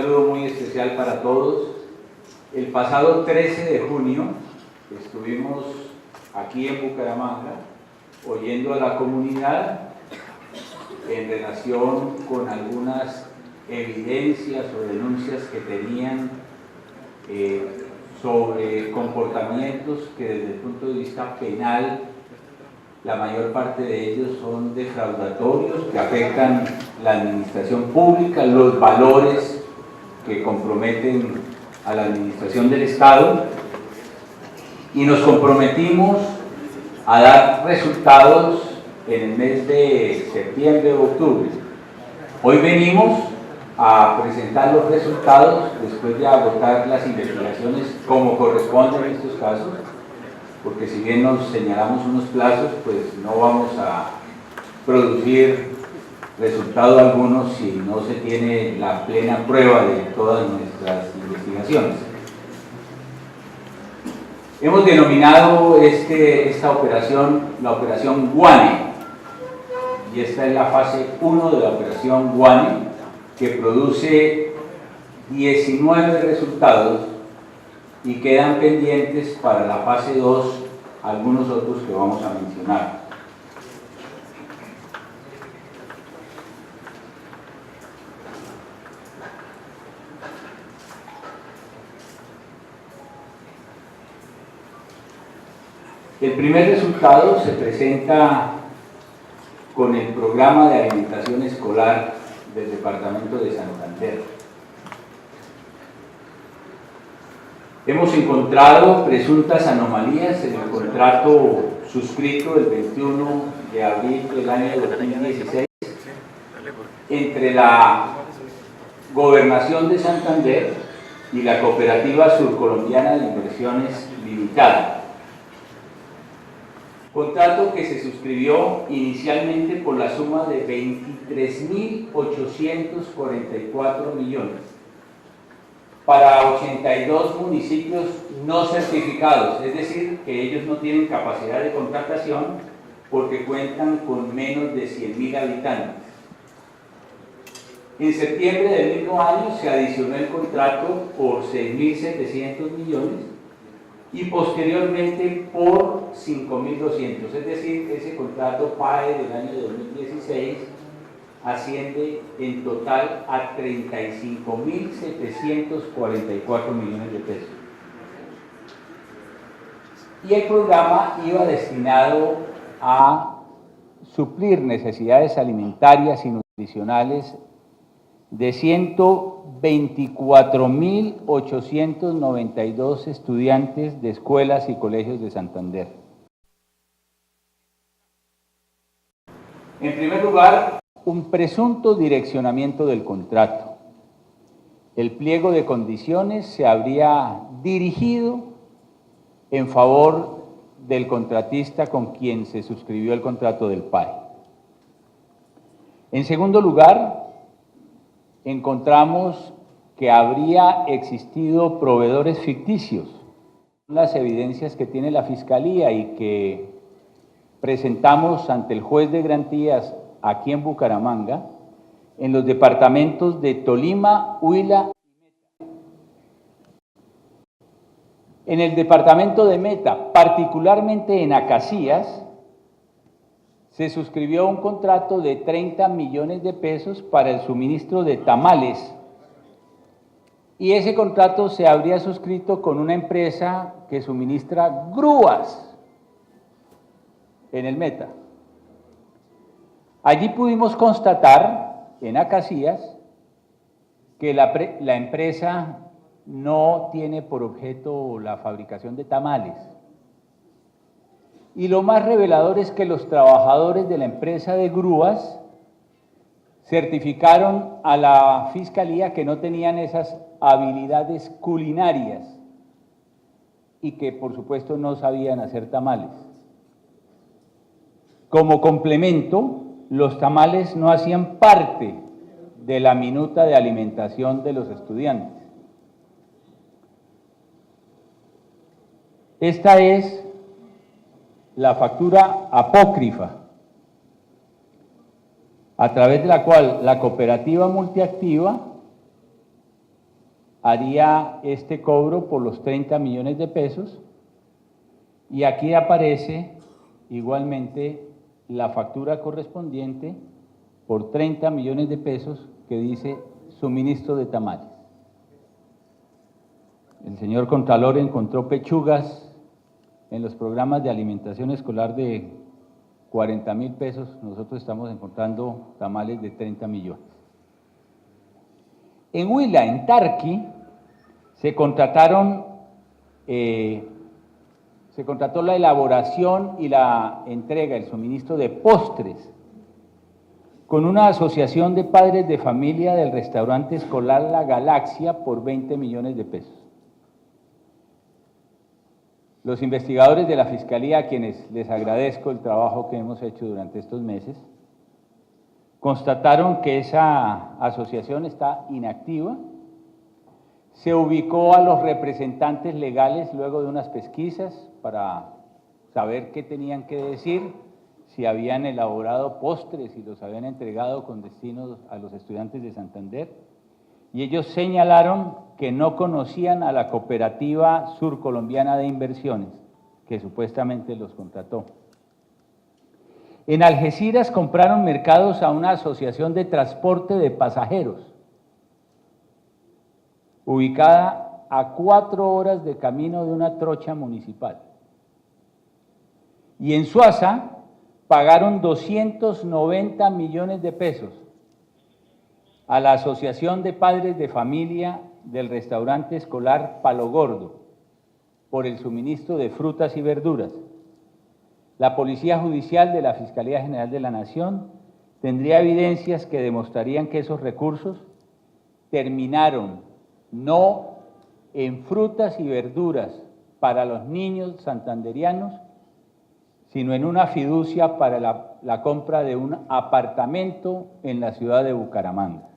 saludo muy especial para todos. El pasado 13 de junio estuvimos aquí en Bucaramanga oyendo a la comunidad en relación con algunas evidencias o denuncias que tenían sobre comportamientos que desde el punto de vista penal la mayor parte de ellos son defraudatorios, que afectan la administración pública, los valores que comprometen a la administración del Estado, y nos comprometimos a dar resultados en el mes de septiembre o octubre. Hoy venimos a presentar los resultados después de agotar las investigaciones como corresponde en estos casos, porque si bien nos señalamos unos plazos, pues no vamos a producir resultado alguno si no se tiene la plena prueba de todas nuestras investigaciones. Hemos denominado esta operación la operación Guane, y esta es la fase 1 de la operación Guane, que produce 19 resultados y quedan pendientes para la fase 2 algunos otros que vamos a mencionar. El primer resultado se presenta con el programa de alimentación escolar del departamento de Santander. Hemos encontrado presuntas anomalías en el contrato suscrito el 21 de abril del año 2016 entre la Gobernación de Santander y la Cooperativa Surcolombiana de Inversiones Limitada. Contrato que se suscribió inicialmente por la suma de 23.844 millones para 82 municipios no certificados, es decir, que ellos no tienen capacidad de contratación porque cuentan con menos de 100.000 habitantes. En septiembre del mismo año se adicionó el contrato por 6.700 millones y posteriormente por 5.200, es decir, ese contrato PAE del año 2016 asciende en total a 35.744 millones de pesos. Y el programa iba destinado a suplir necesidades alimentarias y nutricionales de 124.892 estudiantes de escuelas y colegios de Santander. En primer lugar, un presunto direccionamiento del contrato. El pliego de condiciones se habría dirigido en favor del contratista con quien se suscribió el contrato del PAE. En segundo lugar, encontramos que habría existido proveedores ficticios. Las evidencias que tiene la Fiscalía y que presentamos ante el juez de garantías aquí en Bucaramanga, en los departamentos de Tolima, Huila. En el departamento de Meta, particularmente en Acacías, se suscribió un contrato de 30 millones de pesos para el suministro de tamales. Y ese contrato se habría suscrito con una empresa que suministra grúas en el Meta. Allí pudimos constatar, en Acacías, que la empresa no tiene por objeto la fabricación de tamales. Y lo más revelador es que los trabajadores de la empresa de grúas certificaron a la Fiscalía que no tenían esas habilidades culinarias y que, por supuesto, no sabían hacer tamales. Como complemento, los tamales no hacían parte de la minuta de alimentación de los estudiantes. Esta es la factura apócrifa, a través de la cual la cooperativa multiactiva haría este cobro por los 30 millones de pesos, y aquí aparece igualmente la factura correspondiente por 30 millones de pesos que dice suministro de tamales. El señor Contralor encontró pechugas en los programas de alimentación escolar de 40.000 pesos, nosotros estamos encontrando tamales de 30 millones. En Huila, en Tarqui, se contrató la elaboración y la entrega, el suministro de postres, con una asociación de padres de familia del restaurante escolar La Galaxia por 20 millones de pesos. Los investigadores de la Fiscalía, a quienes les agradezco el trabajo que hemos hecho durante estos meses, constataron que esa asociación está inactiva. Se ubicó a los representantes legales luego de unas pesquisas para saber qué tenían que decir, si habían elaborado postres y los habían entregado con destino a los estudiantes de Santander, y ellos señalaron que no conocían a la Cooperativa Surcolombiana de Inversiones, que supuestamente los contrató. En Algeciras compraron mercados a una asociación de transporte de pasajeros, ubicada a 4 horas de camino de una trocha municipal. Y en Suaza pagaron 290 millones de pesos a la Asociación de Padres de Familia del restaurante escolar Palo Gordo por el suministro de frutas y verduras. La Policía Judicial de la Fiscalía General de la Nación tendría evidencias que demostrarían que esos recursos terminaron no en frutas y verduras para los niños santanderianos, sino en una fiducia para la compra de un apartamento en la ciudad de Bucaramanga.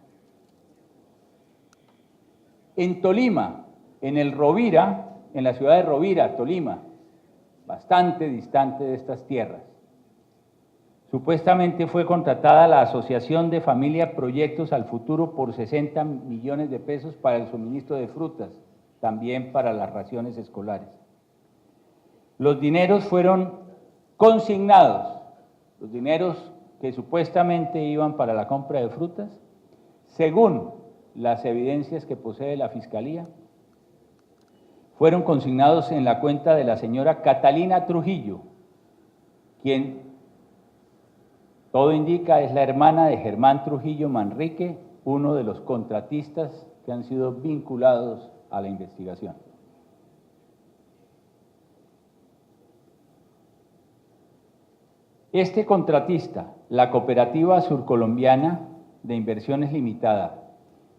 En Tolima, en el Rovira, en la ciudad de Rovira, Tolima, bastante distante de estas tierras, supuestamente fue contratada la Asociación de Familia Proyectos al Futuro por 60 millones de pesos para el suministro de frutas, también para las raciones escolares. Los dineros fueron consignados, los dineros que supuestamente iban para la compra de frutas, según las evidencias que posee la Fiscalía, fueron consignados en la cuenta de la señora Catalina Trujillo, quien, todo indica, es la hermana de Germán Trujillo Manrique, uno de los contratistas que han sido vinculados a la investigación. Este contratista, la Cooperativa Surcolombiana de Inversiones Limitada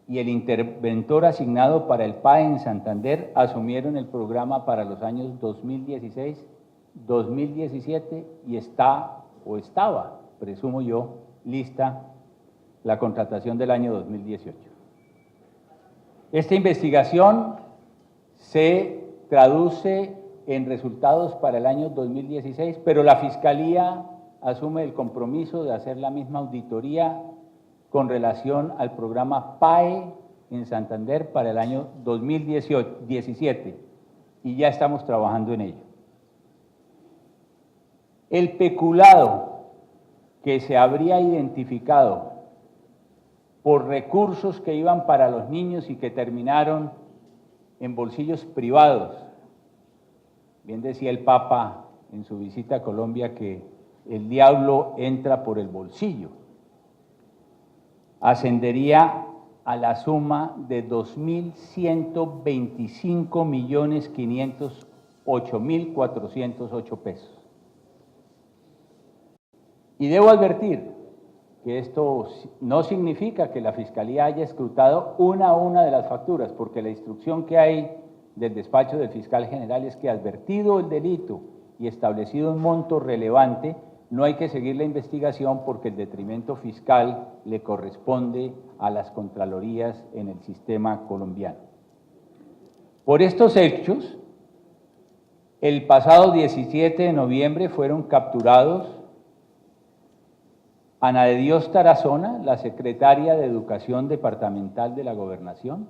y el interventor asignado para el PAE en Santander asumieron el programa para los años 2016, 2017 y estaba, presumo yo, lista la contratación del año 2018. Esta investigación se traduce en resultados para el año 2016, pero la Fiscalía asume el compromiso de hacer la misma auditoría con relación al programa PAE en Santander para el año 2017, y ya estamos trabajando en ello. El peculado que se habría identificado por recursos que iban para los niños y que terminaron en bolsillos privados, bien decía el Papa en su visita a Colombia que el diablo entra por el bolsillo, ascendería a la suma de 2.125.508.408 pesos. Y debo advertir que esto no significa que la Fiscalía haya escrutado una a una de las facturas, porque la instrucción que hay del despacho del fiscal general es que, advertido el delito y establecido un monto relevante, no hay que seguir la investigación porque el detrimento fiscal le corresponde a las contralorías en el sistema colombiano. Por estos hechos, el pasado 17 de noviembre fueron capturados Ana de Dios Tarazona, la secretaria de Educación Departamental de la Gobernación,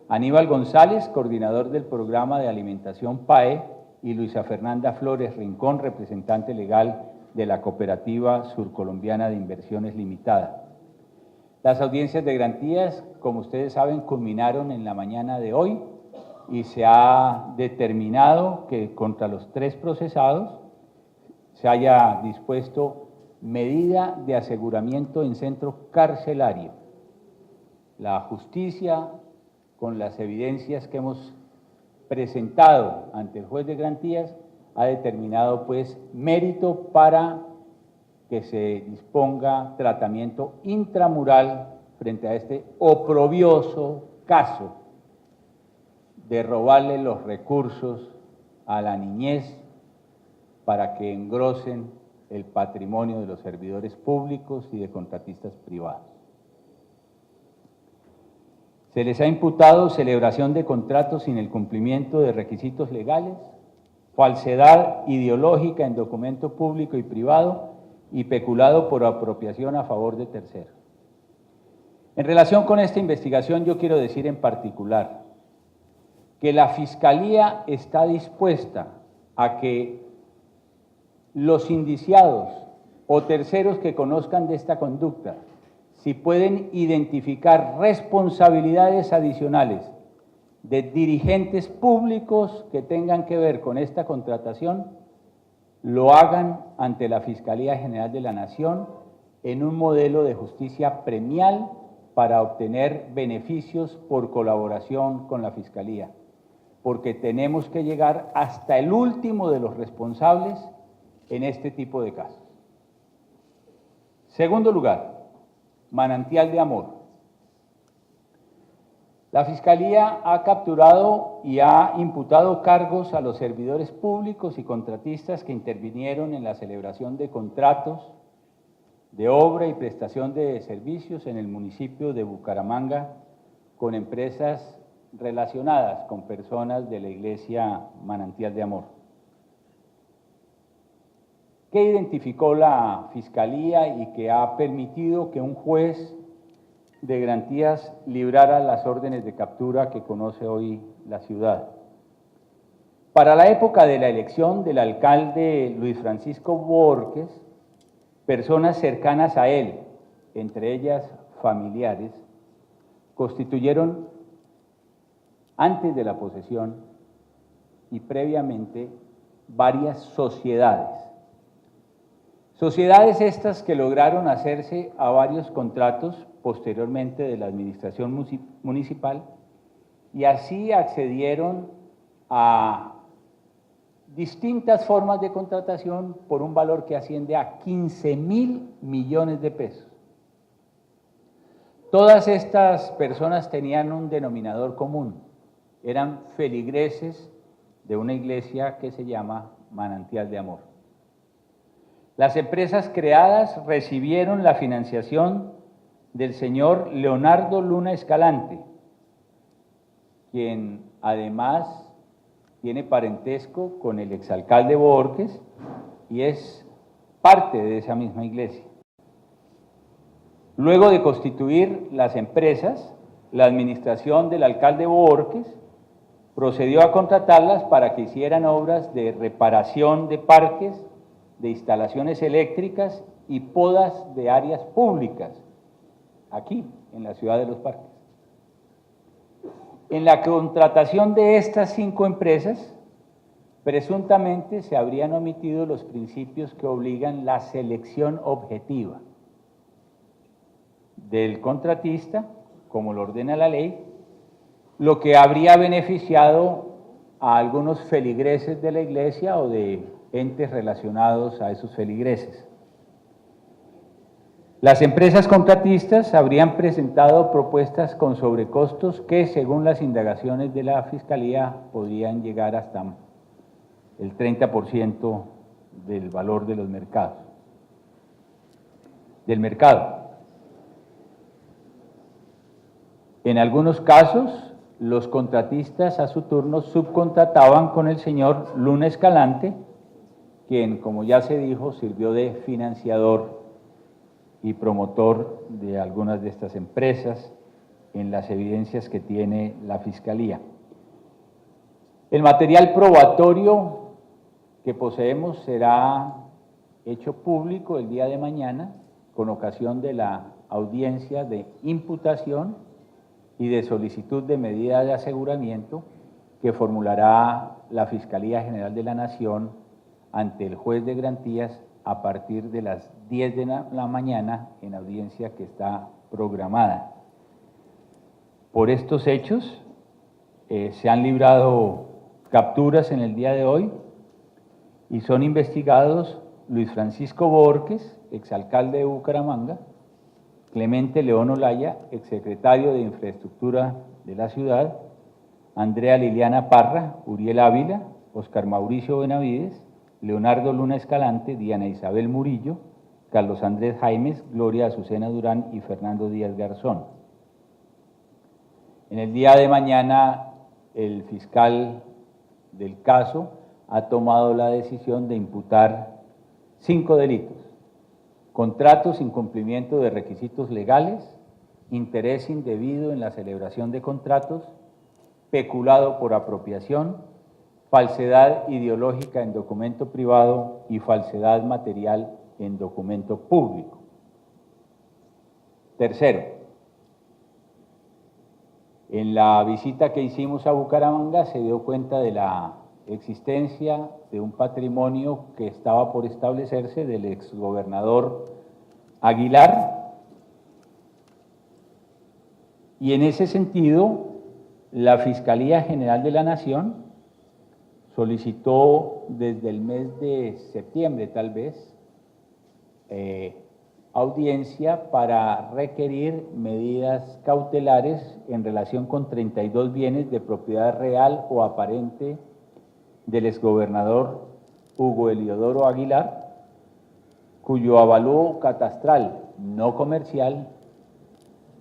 Aníbal González, coordinador del programa de alimentación PAE, y Luisa Fernanda Flores Rincón, representante legal de la Cooperativa Surcolombiana de Inversiones Limitada. Las audiencias de garantías, como ustedes saben, culminaron en la mañana de hoy y se ha determinado que contra los 3 procesados se haya dispuesto medida de aseguramiento en centro carcelario. La justicia, con las evidencias que hemos presentado ante el juez de garantías, ha determinado pues mérito para que se disponga tratamiento intramural frente a este oprobioso caso de robarle los recursos a la niñez para que engrosen el patrimonio de los servidores públicos y de contratistas privados. Se les ha imputado celebración de contratos sin el cumplimiento de requisitos legales, falsedad ideológica en documento público y privado y peculado por apropiación a favor de terceros. En relación con esta investigación, yo quiero decir en particular que la Fiscalía está dispuesta a que los indiciados o terceros que conozcan de esta conducta, si pueden identificar responsabilidades adicionales de dirigentes públicos que tengan que ver con esta contratación, lo hagan ante la Fiscalía General de la Nación en un modelo de justicia premial para obtener beneficios por colaboración con la Fiscalía, porque tenemos que llegar hasta el último de los responsables en este tipo de casos. Segundo lugar, Manantial de Amor. La Fiscalía ha capturado y ha imputado cargos a los servidores públicos y contratistas que intervinieron en la celebración de contratos de obra y prestación de servicios en el municipio de Bucaramanga con empresas relacionadas con personas de la Iglesia Manantial de Amor. ¿Qué identificó la Fiscalía y que ha permitido que un juez de garantías librara las órdenes de captura que conoce hoy la ciudad? Para la época de la elección del alcalde Luis Francisco Borges, personas cercanas a él, entre ellas familiares, constituyeron antes de la posesión y previamente varias sociedades. Sociedades estas que lograron hacerse a varios contratos posteriormente de la administración municipal y así accedieron a distintas formas de contratación por un valor que asciende a 15.000 millones de pesos. Todas estas personas tenían un denominador común, eran feligreses de una iglesia que se llama Manantial de Amor. Las empresas creadas recibieron la financiación del señor Leonardo Luna Escalante, quien además tiene parentesco con el exalcalde Borges y es parte de esa misma iglesia. Luego de constituir las empresas, la administración del alcalde Borges procedió a contratarlas para que hicieran obras de reparación de parques, de instalaciones eléctricas y podas de áreas públicas, aquí en la ciudad de Los Parques. En la contratación de estas 5 empresas, presuntamente se habrían omitido los principios que obligan la selección objetiva del contratista, como lo ordena la ley, lo que habría beneficiado a algunos feligreses de la iglesia o de entes relacionados a esos feligreses. Las empresas contratistas habrían presentado propuestas con sobrecostos que, según las indagaciones de la Fiscalía, podrían llegar hasta el 30% del valor de los mercados, del mercado. En algunos casos, los contratistas a su turno subcontrataban con el señor Luna Escalante, quien, como ya se dijo, sirvió de financiador y promotor de algunas de estas empresas en las evidencias que tiene la Fiscalía. El material probatorio que poseemos será hecho público el día de mañana con ocasión de la audiencia de imputación y de solicitud de medida de aseguramiento que formulará la Fiscalía General de la Nación ante el juez de garantías a partir de las 10 de la mañana en audiencia que está programada. Por estos hechos se han librado capturas en el día de hoy y son investigados Luis Francisco Borges, exalcalde de Bucaramanga, Clemente León Olaya, exsecretario de Infraestructura de la ciudad, Andrea Liliana Parra, Uriel Ávila, Oscar Mauricio Benavides, Leonardo Luna Escalante, Diana Isabel Murillo, Carlos Andrés Jaimes, Gloria Azucena Durán y Fernando Díaz Garzón. En el día de mañana, el fiscal del caso ha tomado la decisión de imputar 5 delitos: contratos sin cumplimiento de requisitos legales, interés indebido en la celebración de contratos, peculado por apropiación, falsedad ideológica en documento privado y falsedad material en documento público. Tercero, en la visita que hicimos a Bucaramanga se dio cuenta de la existencia de un patrimonio que estaba por establecerse del exgobernador Aguilar, y en ese sentido la Fiscalía General de la Nación solicitó desde el mes de septiembre tal vez audiencia para requerir medidas cautelares en relación con 32 bienes de propiedad real o aparente del exgobernador Hugo Eliodoro Aguilar, cuyo avalúo catastral no comercial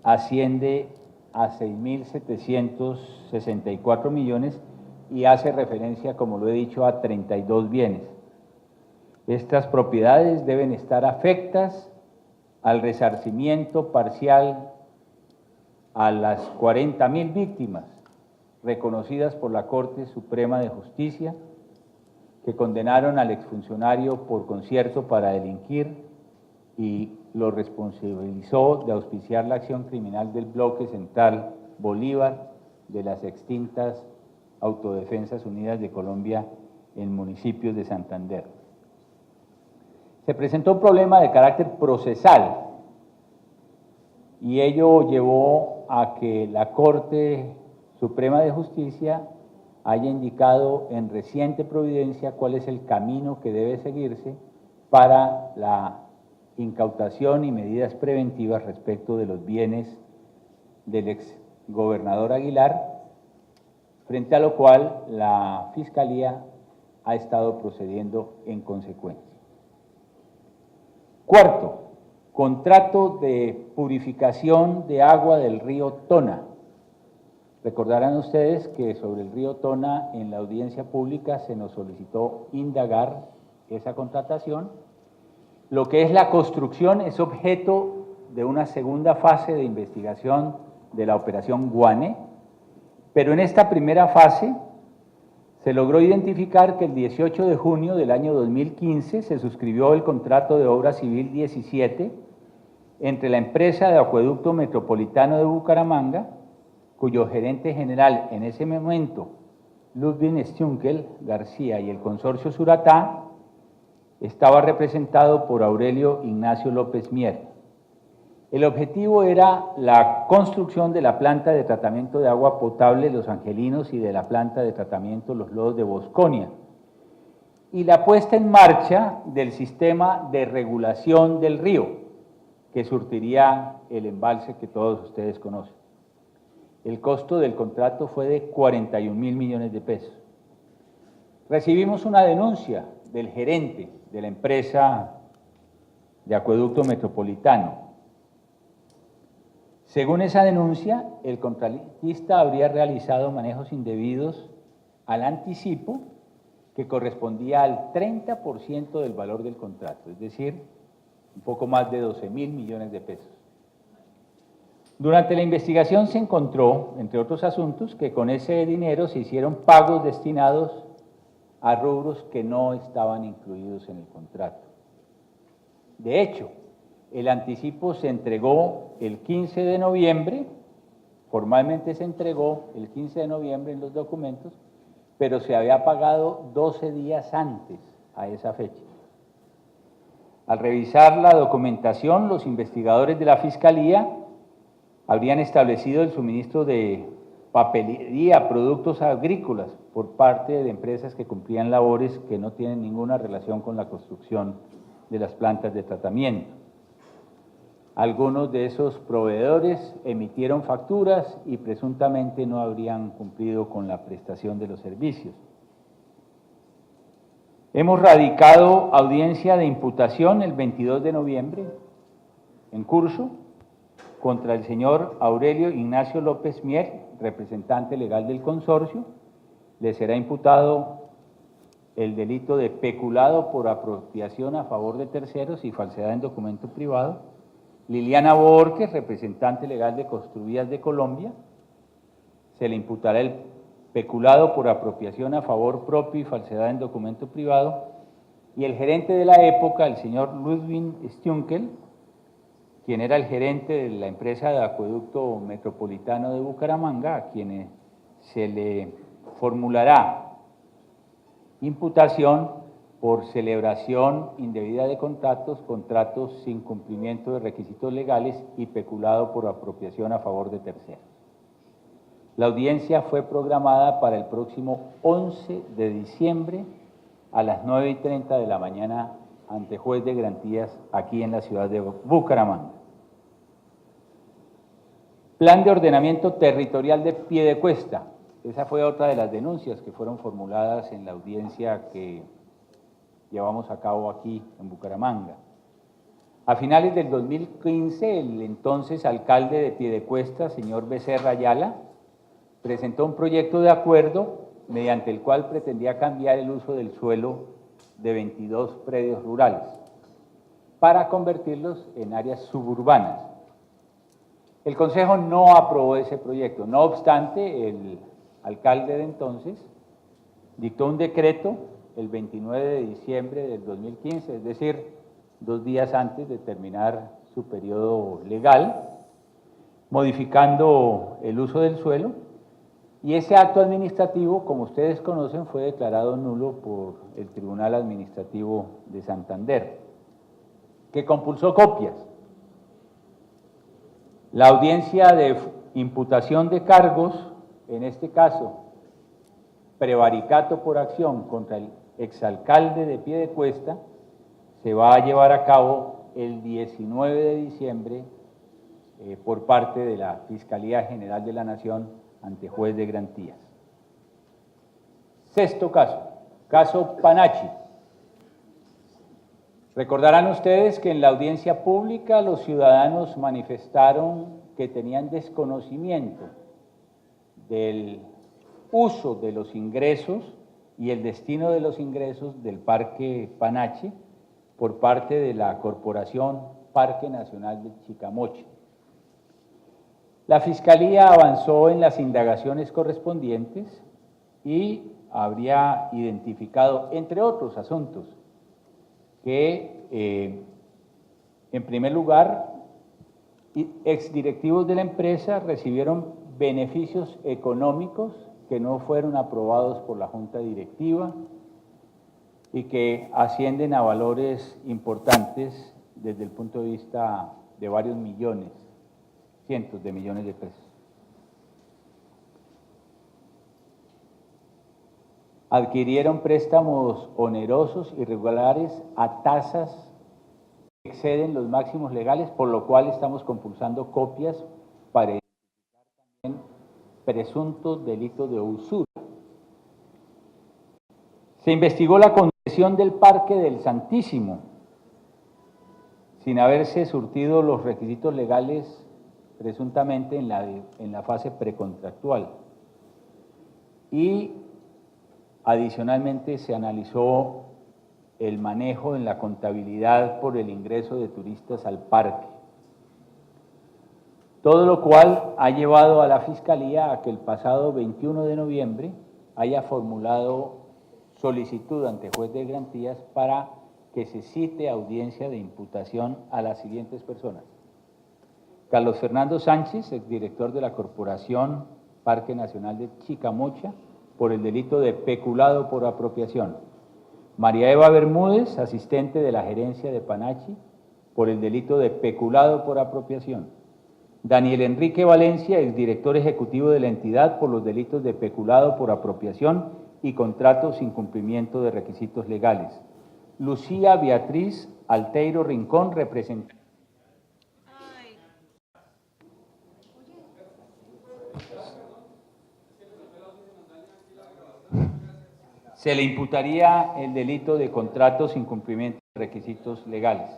asciende a 6.764 millones y hace referencia, como lo he dicho, a 32 bienes. Estas propiedades deben estar afectas al resarcimiento parcial a las 40.000 víctimas reconocidas por la Corte Suprema de Justicia, que condenaron al exfuncionario por concierto para delinquir y lo responsabilizó de auspiciar la acción criminal del Bloque Central Bolívar de las extintas Autodefensas Unidas de Colombia en municipios de Santander. Se presentó un problema de carácter procesal y ello llevó a que la Corte Suprema de Justicia haya indicado en reciente providencia cuál es el camino que debe seguirse para la incautación y medidas preventivas respecto de los bienes del exgobernador Aguilar, frente a lo cual la Fiscalía ha estado procediendo en consecuencia. Cuarto, contrato de purificación de agua del río Tona. Recordarán ustedes que sobre el río Tona, en la audiencia pública, se nos solicitó indagar esa contratación. Lo que es la construcción es objeto de una segunda fase de investigación de la operación Guane, pero en esta primera fase se logró identificar que el 18 de junio del año 2015 se suscribió el contrato de obra civil 17 entre la empresa de Acueducto Metropolitano de Bucaramanga, cuyo gerente general en ese momento, Ludwig Stunkel García, y el consorcio Suratá, estaba representado por Aurelio Ignacio López Mier. El objetivo era la construcción de la planta de tratamiento de agua potable Los Angelinos y de la planta de tratamiento Los Lodos de Bosconia, y la puesta en marcha del sistema de regulación del río, que surtiría el embalse que todos ustedes conocen. El costo del contrato fue de 41.000 millones de pesos. Recibimos una denuncia del gerente de la empresa de Acueducto Metropolitano. Según esa denuncia, el contratista habría realizado manejos indebidos al anticipo que correspondía al 30% del valor del contrato, es decir, un poco más de 12.000 millones de pesos. Durante la investigación se encontró, entre otros asuntos, que con ese dinero se hicieron pagos destinados a rubros que no estaban incluidos en el contrato. De hecho, el anticipo se entregó el 15 de noviembre, formalmente se entregó el 15 de noviembre en los documentos, pero se había pagado 12 días antes a esa fecha. Al revisar la documentación, los investigadores de la Fiscalía habrían establecido el suministro de papelería, productos agrícolas, por parte de empresas que cumplían labores que no tienen ninguna relación con la construcción de las plantas de tratamiento. Algunos de esos proveedores emitieron facturas y presuntamente no habrían cumplido con la prestación de los servicios. Hemos radicado audiencia de imputación el 22 de noviembre en curso contra el señor Aurelio Ignacio López Mier, representante legal del consorcio. Le será imputado el delito de peculado por apropiación a favor de terceros y falsedad en documento privado. Liliana Borges, representante legal de Construvías de Colombia, se le imputará el peculado por apropiación a favor propio y falsedad en documento privado. Y el gerente de la época, el señor Ludwig Stunkel, quien era el gerente de la empresa de acueducto metropolitano de Bucaramanga, a quien se le formulará imputación por celebración indebida de contratos, contratos sin cumplimiento de requisitos legales y peculado por apropiación a favor de terceros. La audiencia fue programada para el próximo 11 de diciembre a las 9:30 de la mañana ante juez de garantías aquí en la ciudad de Bucaramanga. Plan de ordenamiento territorial de Piedecuesta. Esa fue otra de las denuncias que fueron formuladas en la audiencia que llevamos a cabo aquí en Bucaramanga. A finales del 2015, el entonces alcalde de Piedecuesta, señor Becerra Ayala, presentó un proyecto de acuerdo mediante el cual pretendía cambiar el uso del suelo de 22 predios rurales para convertirlos en áreas suburbanas. El Consejo no aprobó ese proyecto, no obstante, el alcalde de entonces dictó un decreto el 29 de diciembre del 2015, es decir, 2 días antes de terminar su periodo legal, modificando el uso del suelo, y ese acto administrativo, como ustedes conocen, fue declarado nulo por el Tribunal Administrativo de Santander, que compulsó copias. La audiencia de imputación de cargos, en este caso, prevaricato por acción contra el exalcalde de Piedecuesta, se va a llevar a cabo el 19 de diciembre por parte de la Fiscalía General de la Nación ante juez de garantías. Sexto caso, caso Panachi. Recordarán ustedes que en la audiencia pública los ciudadanos manifestaron que tenían desconocimiento del uso de los ingresos y el destino de los ingresos del Parque Panachi por parte de la Corporación Parque Nacional de Chicamocha. La Fiscalía avanzó en las indagaciones correspondientes y habría identificado, entre otros asuntos, que en primer lugar, exdirectivos de la empresa recibieron beneficios económicos que no fueron aprobados por la Junta Directiva y que ascienden a valores importantes desde el punto de vista de varios millones, cientos de millones de pesos. Adquirieron préstamos onerosos, irregulares, a tasas que exceden los máximos legales, por lo cual estamos compulsando copias para identificar también presuntos delitos de usura. Se investigó la concesión del Parque del Santísimo, sin haberse surtido los requisitos legales presuntamente en la fase precontractual. Y adicionalmente se analizó el manejo en la contabilidad por el ingreso de turistas al parque. Todo lo cual ha llevado a la Fiscalía a que el pasado 21 de noviembre haya formulado solicitud ante juez de garantías para que se cite audiencia de imputación a las siguientes personas: Carlos Fernando Sánchez, exdirector de la Corporación Parque Nacional de Chicamocha, por el delito de peculado por apropiación; María Eva Bermúdez, asistente de la gerencia de Panachi, por el delito de peculado por apropiación; Daniel Enrique Valencia, exdirector ejecutivo de la entidad, por los delitos de peculado por apropiación y contratos sin cumplimiento de requisitos legales; Lucía Beatriz Alteiro Rincón, representante. Se le imputaría el delito de contratos sin cumplimiento de requisitos legales.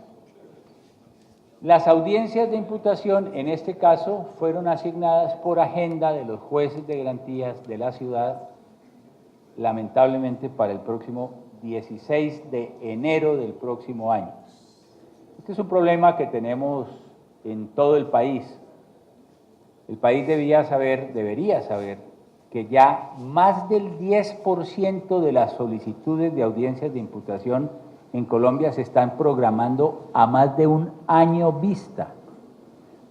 Las audiencias de imputación, en este caso, fueron asignadas por agenda de los jueces de garantías de la ciudad, lamentablemente para el próximo 16 de enero del próximo año. Este es un problema que tenemos en todo el país. El país debería saber que ya más del 10% de las solicitudes de audiencias de imputación en Colombia se están programando a más de un año vista,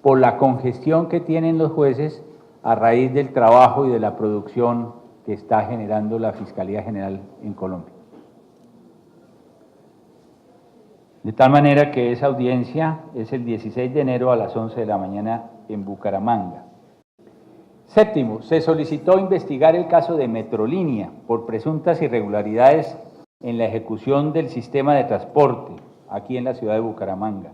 por la congestión que tienen los jueces a raíz del trabajo y de la producción que está generando la Fiscalía General en Colombia. De tal manera que esa audiencia es el 16 de enero a las 11 de la mañana en Bucaramanga. Séptimo, se solicitó investigar el caso de Metrolínea por presuntas irregularidades en la ejecución del sistema de transporte aquí en la ciudad de Bucaramanga.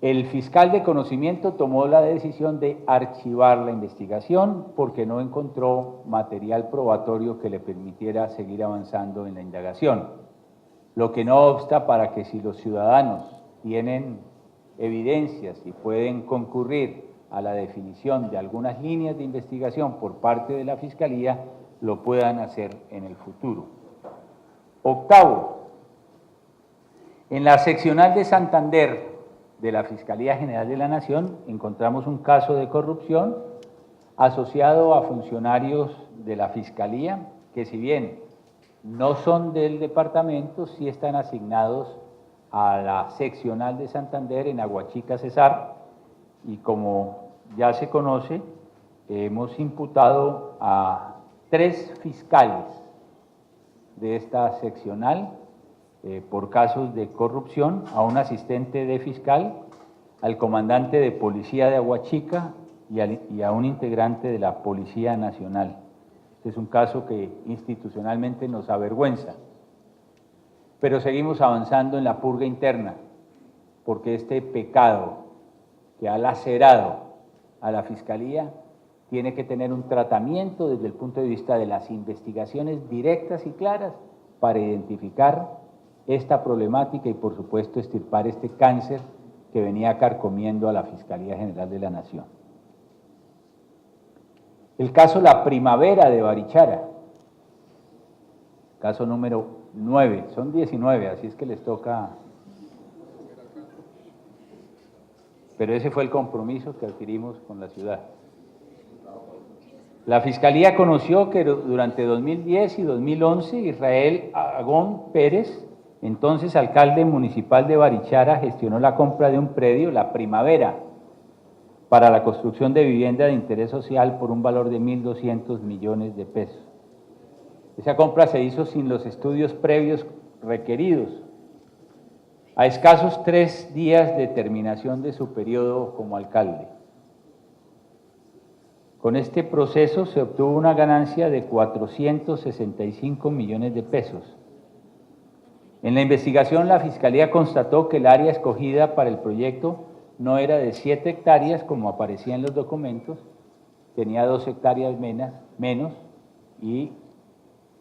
El fiscal de conocimiento tomó la decisión de archivar la investigación porque no encontró material probatorio que le permitiera seguir avanzando en la indagación, lo que no obsta para que si los ciudadanos tienen evidencias y pueden concurrir a la definición de algunas líneas de investigación por parte de la Fiscalía, lo puedan hacer en el futuro. Octavo, en la seccional de Santander de la Fiscalía General de la Nación encontramos un caso de corrupción asociado a funcionarios de la Fiscalía que, si bien no son del departamento, sí están asignados a la seccional de Santander en Aguachica, Cesar, y como ya se conoce, hemos imputado a 3 fiscales de esta seccional por casos de corrupción, a un asistente de fiscal, al comandante de policía de Aguachica y a un integrante de la Policía Nacional. Este es un caso que institucionalmente nos avergüenza, pero seguimos avanzando en la purga interna, porque este pecado que ha lacerado a la Fiscalía tiene que tener un tratamiento desde el punto de vista de las investigaciones directas y claras para identificar esta problemática y, por supuesto, extirpar este cáncer que venía carcomiendo a la Fiscalía General de la Nación. El caso La Primavera de Barichara, caso número 9, son 19, así es que les toca, pero ese fue el compromiso que adquirimos con la ciudad. La Fiscalía conoció que durante 2010 y 2011 Israel Agón Pérez, entonces alcalde municipal de Barichara, gestionó la compra de un predio, La Primavera, para la construcción de vivienda de interés social por un valor de 1.200 millones de pesos. Esa compra se hizo sin los estudios previos requeridos, a escasos 3 días de terminación de su periodo como alcalde. Con este proceso se obtuvo una ganancia de 465 millones de pesos. En la investigación, la Fiscalía constató que el área escogida para el proyecto no era de 7 hectáreas, como aparecía en los documentos, tenía 2 hectáreas menos y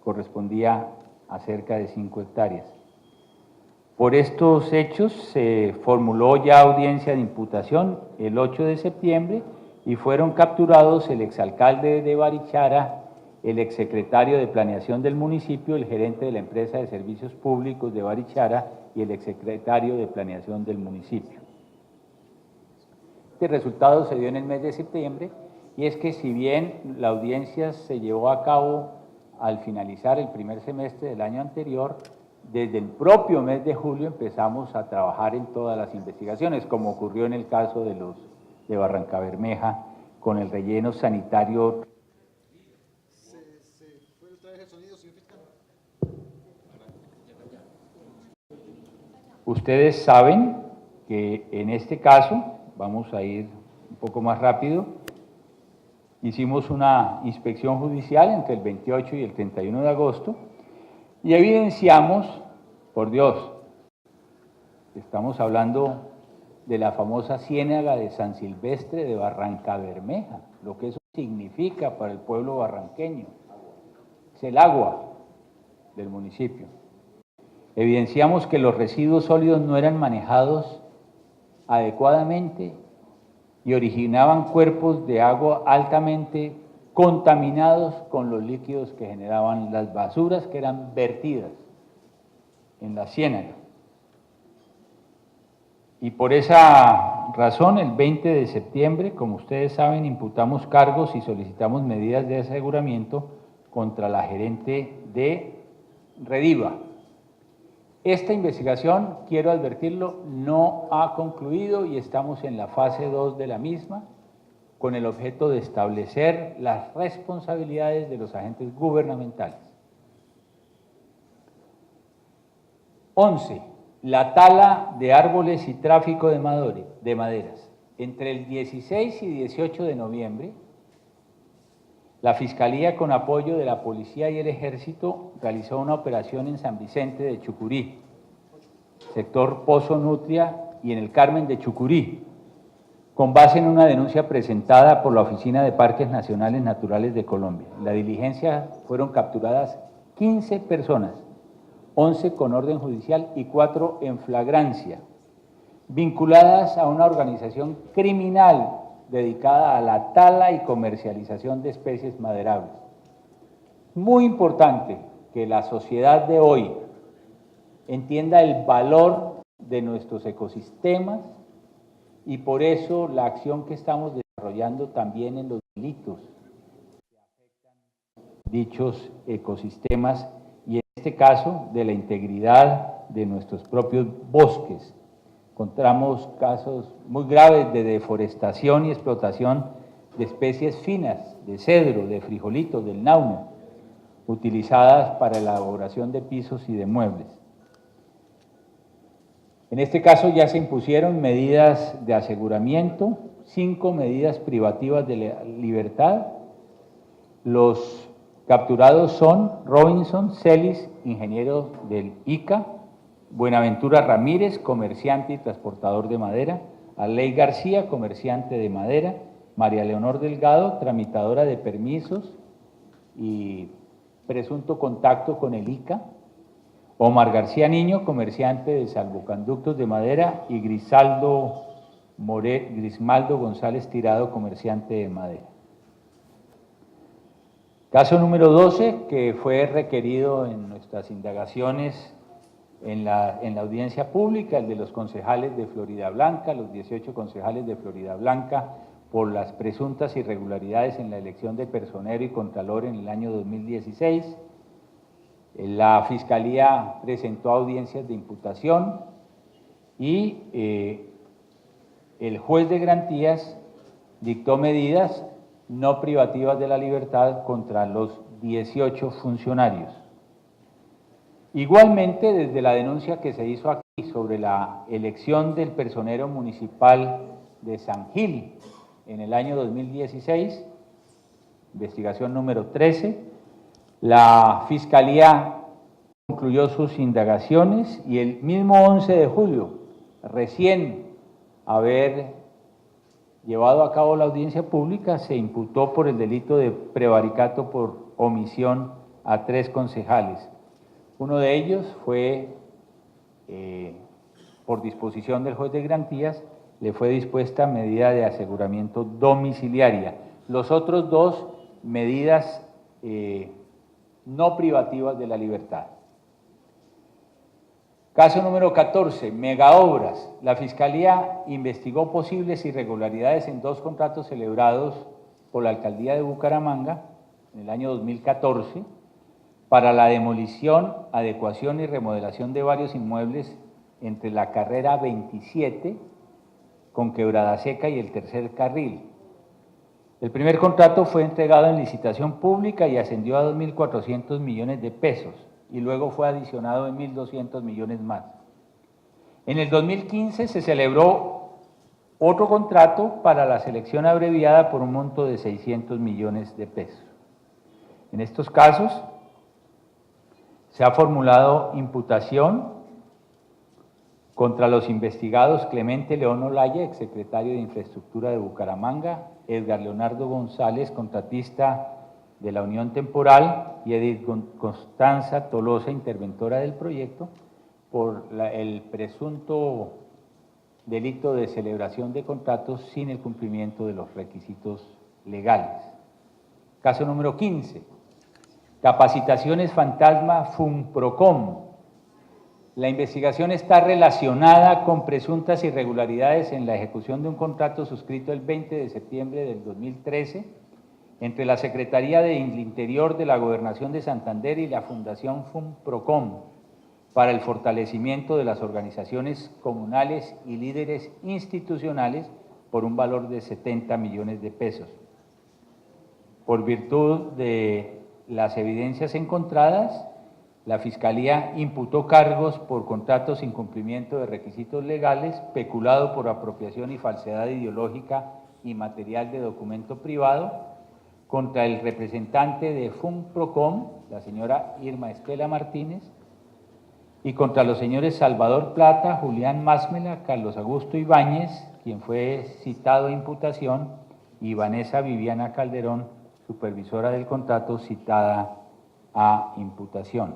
correspondía a cerca de 5 hectáreas. Por estos hechos se formuló ya audiencia de imputación el 8 de septiembre y fueron capturados el exalcalde de Barichara, el exsecretario de Planeación del municipio, el gerente de la empresa de servicios públicos de Barichara y el exsecretario de Planeación del municipio. Este resultado se dio en el mes de septiembre, y es que si bien la audiencia se llevó a cabo al finalizar el primer semestre del año anterior, desde el propio mes de julio empezamos a trabajar en todas las investigaciones, como ocurrió en el caso de Barrancabermeja, con el relleno sanitario. ¿Se puede traer el sonido, señor fiscal? Ustedes saben que en este caso, vamos a ir un poco más rápido, hicimos una inspección judicial entre el 28 y el 31 de agosto y evidenciamos, por Dios, estamos hablando de la famosa ciénaga de San Silvestre de Barrancabermeja, lo que eso significa para el pueblo barranqueño. Es el agua del municipio. Evidenciamos que los residuos sólidos no eran manejados adecuadamente y originaban cuerpos de agua altamente contaminados con los líquidos que generaban las basuras que eran vertidas en la ciénaga. Y por esa razón, el 20 de septiembre, como ustedes saben, imputamos cargos y solicitamos medidas de aseguramiento contra la gerente de Rediva. Esta investigación, quiero advertirlo, no ha concluido y estamos en la fase 2 de la misma, con el objeto de establecer las responsabilidades de los agentes gubernamentales. 11. La tala de árboles y tráfico de maderas. Entre el 16 y 18 de noviembre, la Fiscalía, con apoyo de la Policía y el Ejército, realizó una operación en San Vicente de Chucurí, sector Pozo Nutria, y en el Carmen de Chucurí, con base en una denuncia presentada por la Oficina de Parques Nacionales Naturales de Colombia. En la diligencia fueron capturadas 15 personas, 11 con orden judicial y 4 en flagrancia, vinculadas a una organización criminal dedicada a la tala y comercialización de especies maderables. Muy importante que la sociedad de hoy entienda el valor de nuestros ecosistemas y por eso la acción que estamos desarrollando también en los delitos que afectan dichos ecosistemas y en este caso de la integridad de nuestros propios bosques. Encontramos casos muy graves de deforestación y explotación de especies finas, de cedro, de frijolito, del nauna, utilizadas para la elaboración de pisos y de muebles. En este caso ya se impusieron medidas de aseguramiento, 5 medidas privativas de la libertad. Los capturados son Robinson Celis, ingeniero del ICA, Buenaventura Ramírez, comerciante y transportador de madera, Arley García, comerciante de madera, María Leonor Delgado, tramitadora de permisos y presunto contacto con el ICA, Omar García Niño, comerciante de salvoconductos de madera, y Grismaldo González Tirado, comerciante de madera. Caso número 12, que fue requerido en nuestras indagaciones en la audiencia pública, el de los concejales de Floridablanca, los 18 concejales de Floridablanca, por las presuntas irregularidades en la elección de personero y contralor en el año 2016. La Fiscalía presentó audiencias de imputación y el juez de garantías dictó medidas no privativas de la libertad contra los 18 funcionarios. Igualmente, desde la denuncia que se hizo aquí sobre la elección del personero municipal de San Gil en el año 2016, investigación número 13, la Fiscalía concluyó sus indagaciones y el mismo 11 de julio, recién haber llevado a cabo la audiencia pública, se imputó por el delito de prevaricato por omisión a 3 concejales. Uno de ellos fue, por disposición del juez de garantías, le fue dispuesta medida de aseguramiento domiciliaria. Los otros 2, medidas no privativas de la libertad. Caso número 14, megaobras. La Fiscalía investigó posibles irregularidades en 2 contratos celebrados por la Alcaldía de Bucaramanga en el año 2014 para la demolición, adecuación y remodelación de varios inmuebles entre la carrera 27 con Quebrada Seca y el tercer carril. El primer contrato fue entregado en licitación pública y ascendió a 2.400 millones de pesos y luego fue adicionado en 1.200 millones más. En el 2015 se celebró otro contrato para la selección abreviada por un monto de 600 millones de pesos. En estos casos se ha formulado imputación contra los investigados Clemente León Olaya, exsecretario de Infraestructura de Bucaramanga, Edgar Leonardo González, contratista de la Unión Temporal, y Edith Constanza Tolosa, interventora del proyecto, por el presunto delito de celebración de contratos sin el cumplimiento de los requisitos legales. Caso número 15, capacitaciones fantasma FUNPROCOM. La investigación está relacionada con presuntas irregularidades en la ejecución de un contrato suscrito el 20 de septiembre del 2013 entre la Secretaría del Interior de la Gobernación de Santander y la Fundación FUNPROCOM para el fortalecimiento de las organizaciones comunales y líderes institucionales por un valor de 70 millones de pesos. Por virtud de las evidencias encontradas, la Fiscalía imputó cargos por contratos sin cumplimiento de requisitos legales, peculado por apropiación y falsedad ideológica y material de documento privado, contra el representante de FUNPROCOM, la señora Irma Estela Martínez, y contra los señores Salvador Plata, Julián Másmela, Carlos Augusto Ibáñez, quien fue citado a imputación, y Vanessa Viviana Calderón, supervisora del contrato, citada a imputación.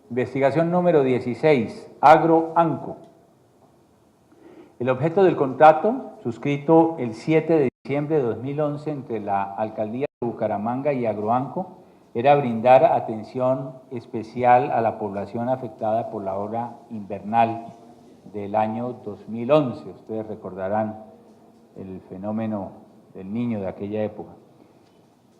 Investigación número 16, Agroanco. El objeto del contrato, suscrito el 7 de diciembre de 2011 entre la Alcaldía de Bucaramanga y Agroanco, era brindar atención especial a la población afectada por la ola invernal del año 2011. Ustedes recordarán el fenómeno del Niño de aquella época.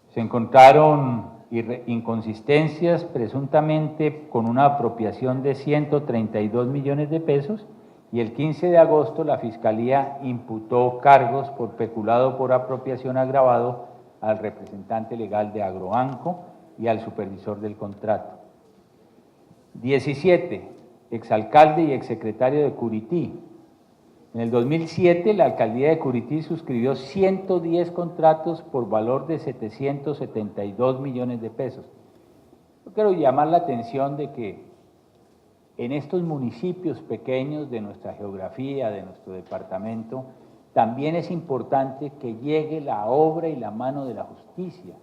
Se encontraron inconsistencias, presuntamente con una apropiación de 132 millones de pesos, y el 15 de agosto la Fiscalía imputó cargos por peculado por apropiación agravado al representante legal de Agroanco y al supervisor del contrato. 17, exalcalde y exsecretario de Curití. En el 2007, la Alcaldía de Curití suscribió 110 contratos por valor de 772 millones de pesos. Yo quiero llamar la atención de que en estos municipios pequeños de nuestra geografía, de nuestro departamento, también es importante que llegue la obra y la mano de la justicia,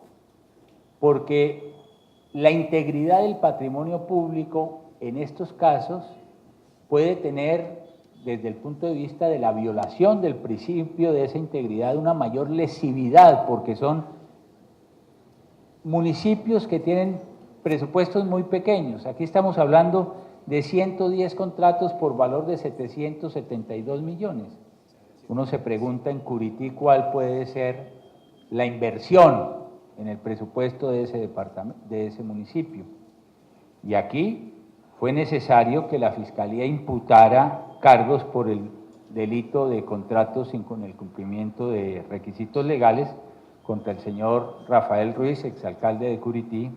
porque la integridad del patrimonio público en estos casos puede tener, desde el punto de vista de la violación del principio de esa integridad, una mayor lesividad, porque son municipios que tienen presupuestos muy pequeños. Aquí estamos hablando de 110 contratos por valor de 772 millones. Uno se pregunta en Curití cuál puede ser la inversión en el presupuesto de ese departamento, de ese municipio. Y aquí fue necesario que la Fiscalía imputara cargos por el delito de contratos sin con el cumplimiento de requisitos legales contra el señor Rafael Ruiz, exalcalde de Curití,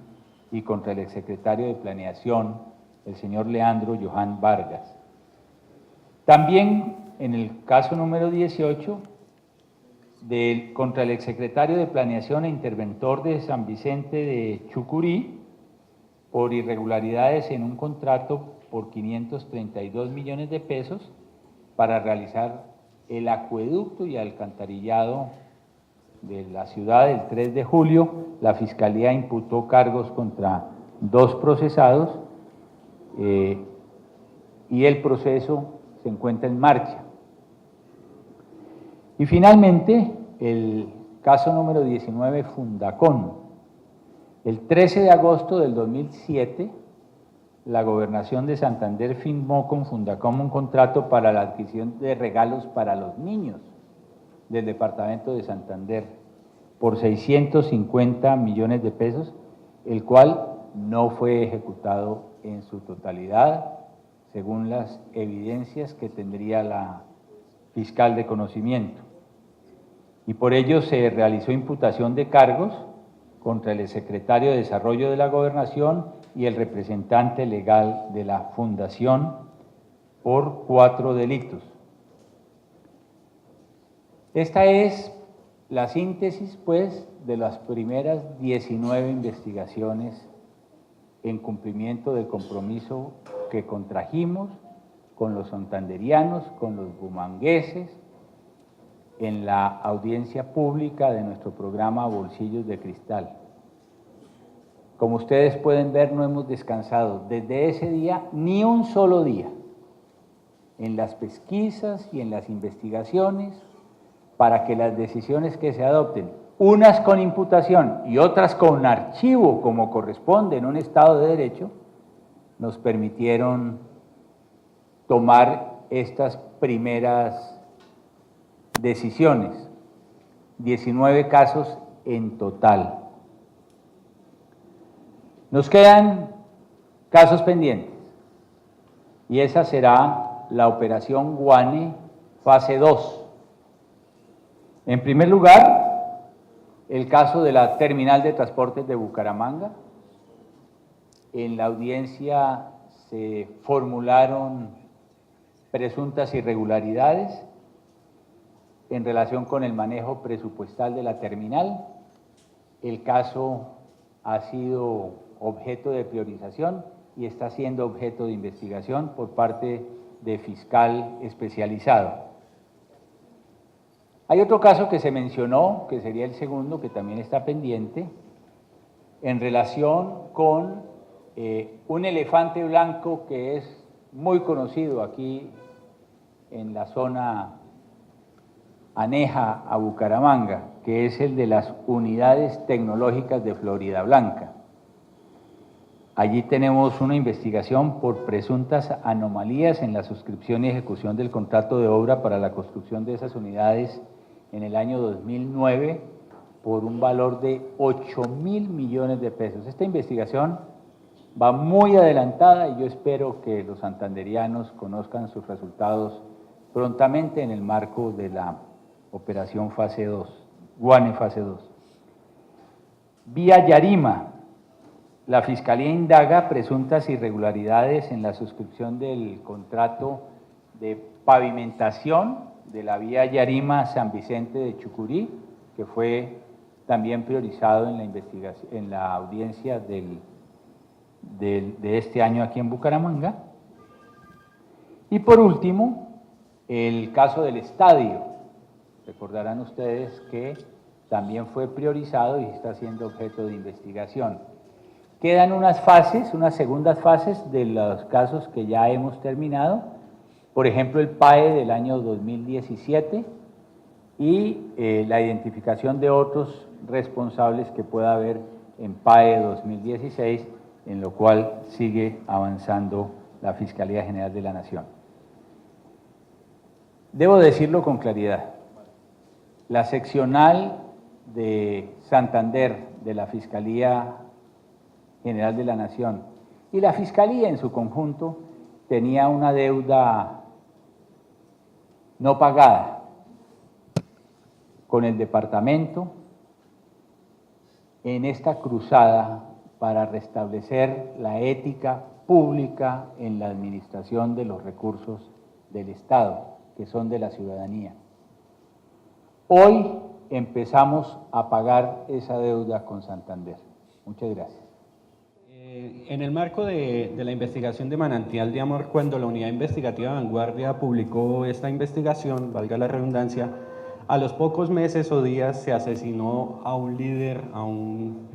y contra el exsecretario de Planeación, el señor Leandro Johan Vargas. También en el caso número 18, contra el exsecretario de Planeación e interventor de San Vicente de Chucurí, por irregularidades en un contrato por 532 millones de pesos para realizar el acueducto y alcantarillado de la ciudad del 3 de julio. La Fiscalía imputó cargos contra 2 procesados y el proceso se encuentra en marcha. Y finalmente, el caso número 19, Fundacón. El 13 de agosto del 2007, la Gobernación de Santander firmó con Fundacom un contrato para la adquisición de regalos para los niños del departamento de Santander por 650 millones de pesos, el cual no fue ejecutado en su totalidad, según las evidencias que tendría la fiscal de conocimiento. Y por ello se realizó imputación de cargos contra el secretario de Desarrollo de la Gobernación y el representante legal de la Fundación por 4 delitos. Esta es la síntesis, pues, de las primeras 19 investigaciones en cumplimiento del compromiso que contrajimos con los santanderianos, con los bumangueses, en la audiencia pública de nuestro programa Bolsillos de Cristal. Como ustedes pueden ver, no hemos descansado desde ese día ni un solo día en las pesquisas y en las investigaciones para que las decisiones que se adopten, unas con imputación y otras con archivo, como corresponde en un Estado de Derecho, nos permitieron tomar estas primeras decisiones, 19 casos en total. Nos quedan casos pendientes y esa será la operación Guane fase 2. En primer lugar, el caso de la terminal de transportes de Bucaramanga. En la audiencia se formularon presuntas irregularidades en relación con el manejo presupuestal de la terminal. El caso ha sido objeto de priorización y está siendo objeto de investigación por parte de fiscal especializado. Hay otro caso que se mencionó, que sería el segundo, que también está pendiente, en relación con un elefante blanco que es muy conocido aquí en la zona aneja a Bucaramanga, que es el de las unidades tecnológicas de Florida Blanca. Allí tenemos una investigación por presuntas anomalías en la suscripción y ejecución del contrato de obra para la construcción de esas unidades en el año 2009 por un valor de 8.000 millones de pesos. Esta investigación va muy adelantada y yo espero que los santanderianos conozcan sus resultados prontamente en el marco de la operación fase 2, Guane fase 2. Vía Yarima, la Fiscalía indaga presuntas irregularidades en la suscripción del contrato de pavimentación de la vía Yarima San Vicente de Chucurí, que fue también priorizado en la investigación, en la audiencia de este año aquí en Bucaramanga. Y por último, el caso del estadio. Recordarán ustedes que también fue priorizado y está siendo objeto de investigación. Quedan unas fases, unas segundas fases de los casos que ya hemos terminado, por ejemplo el PAE del año 2017 y la identificación de otros responsables que pueda haber en PAE 2016, en lo cual sigue avanzando la Fiscalía General de la Nación. Debo decirlo con claridad, la seccional de Santander de la Fiscalía General de la Nación y la Fiscalía en su conjunto tenía una deuda no pagada con el departamento en esta cruzada para restablecer la ética pública en la administración de los recursos del Estado, que son de la ciudadanía. Hoy empezamos a pagar esa deuda con Santander. Muchas gracias. En el marco de la investigación de Manantial de Amor, cuando la Unidad Investigativa Vanguardia publicó esta investigación, valga la redundancia, a los pocos meses o días se asesinó a un líder, a un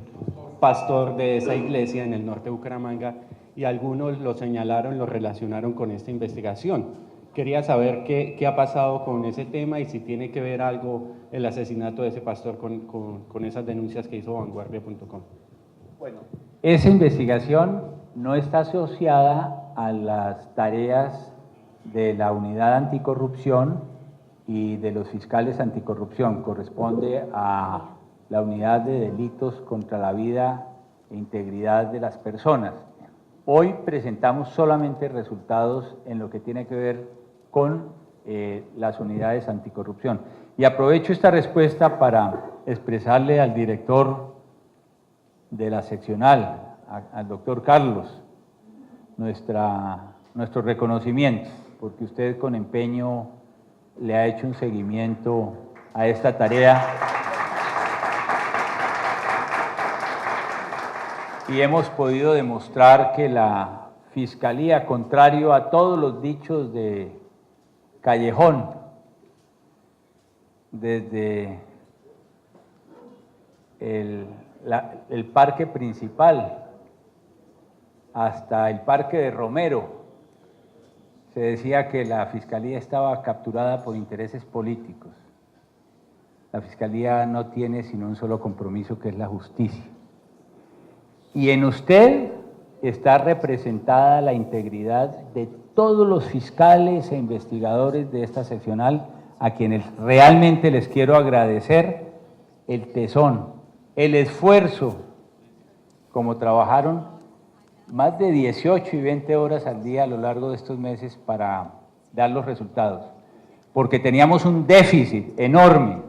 pastor de esa iglesia en el norte de Bucaramanga, y algunos lo señalaron, lo relacionaron con esta investigación. Quería saber qué ha pasado con ese tema y si tiene que ver algo el asesinato de ese pastor con esas denuncias que hizo vanguardia.com. Bueno, esa investigación no está asociada a las tareas de la unidad anticorrupción y de los fiscales anticorrupción, corresponde a la unidad de delitos contra la vida e integridad de las personas. Hoy presentamos solamente resultados en lo que tiene que ver con las unidades anticorrupción. Y aprovecho esta respuesta para expresarle al director de la seccional, al doctor Carlos, nuestro reconocimiento, porque usted con empeño le ha hecho un seguimiento a esta tarea y hemos podido demostrar que la Fiscalía, contrario a todos los dichos de Callejón, desde el parque principal hasta el parque de Romero, se decía que la Fiscalía estaba capturada por intereses políticos. La Fiscalía no tiene sino un solo compromiso, que es la justicia. Y en usted está representada la integridad de todos los fiscales e investigadores de esta seccional, a quienes realmente les quiero agradecer el tesón, el esfuerzo, como trabajaron más de 18 y 20 horas al día a lo largo de estos meses para dar los resultados, porque teníamos un déficit enorme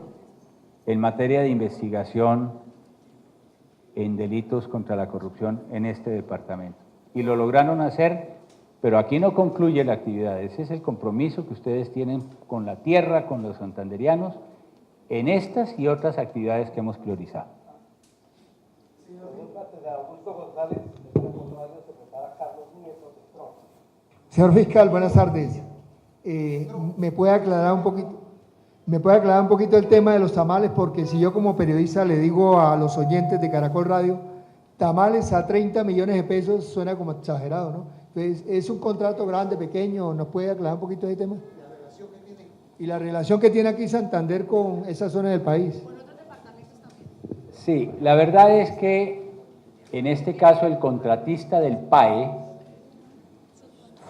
en materia de investigación en delitos contra la corrupción en este departamento. Y lo lograron hacer, pero aquí no concluye la actividad. Ese es el compromiso que ustedes tienen con la tierra, con los santanderianos, en estas y otras actividades que hemos priorizado. Señor fiscal, buenas tardes. ¿Me puede aclarar un poquito el tema de los tamales? Porque si yo como periodista le digo a los oyentes de Caracol Radio, tamales a 30 millones de pesos suena como exagerado, ¿no? Entonces, ¿es un contrato grande, pequeño? ¿Nos puede aclarar un poquito ese tema? Y la relación que tiene aquí Santander con esa zona del país. Sí, la verdad es que en este caso el contratista del PAE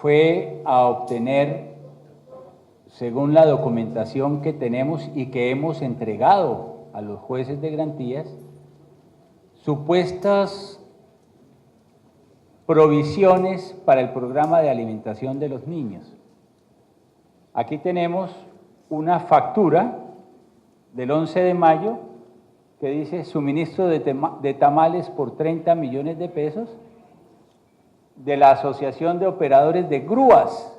fue a obtener, según la documentación que tenemos y que hemos entregado a los jueces de garantías, supuestas provisiones para el programa de alimentación de los niños. Aquí tenemos una factura del 11 de mayo que dice suministro de tamales por 30 millones de pesos de la Asociación de Operadores de Grúas,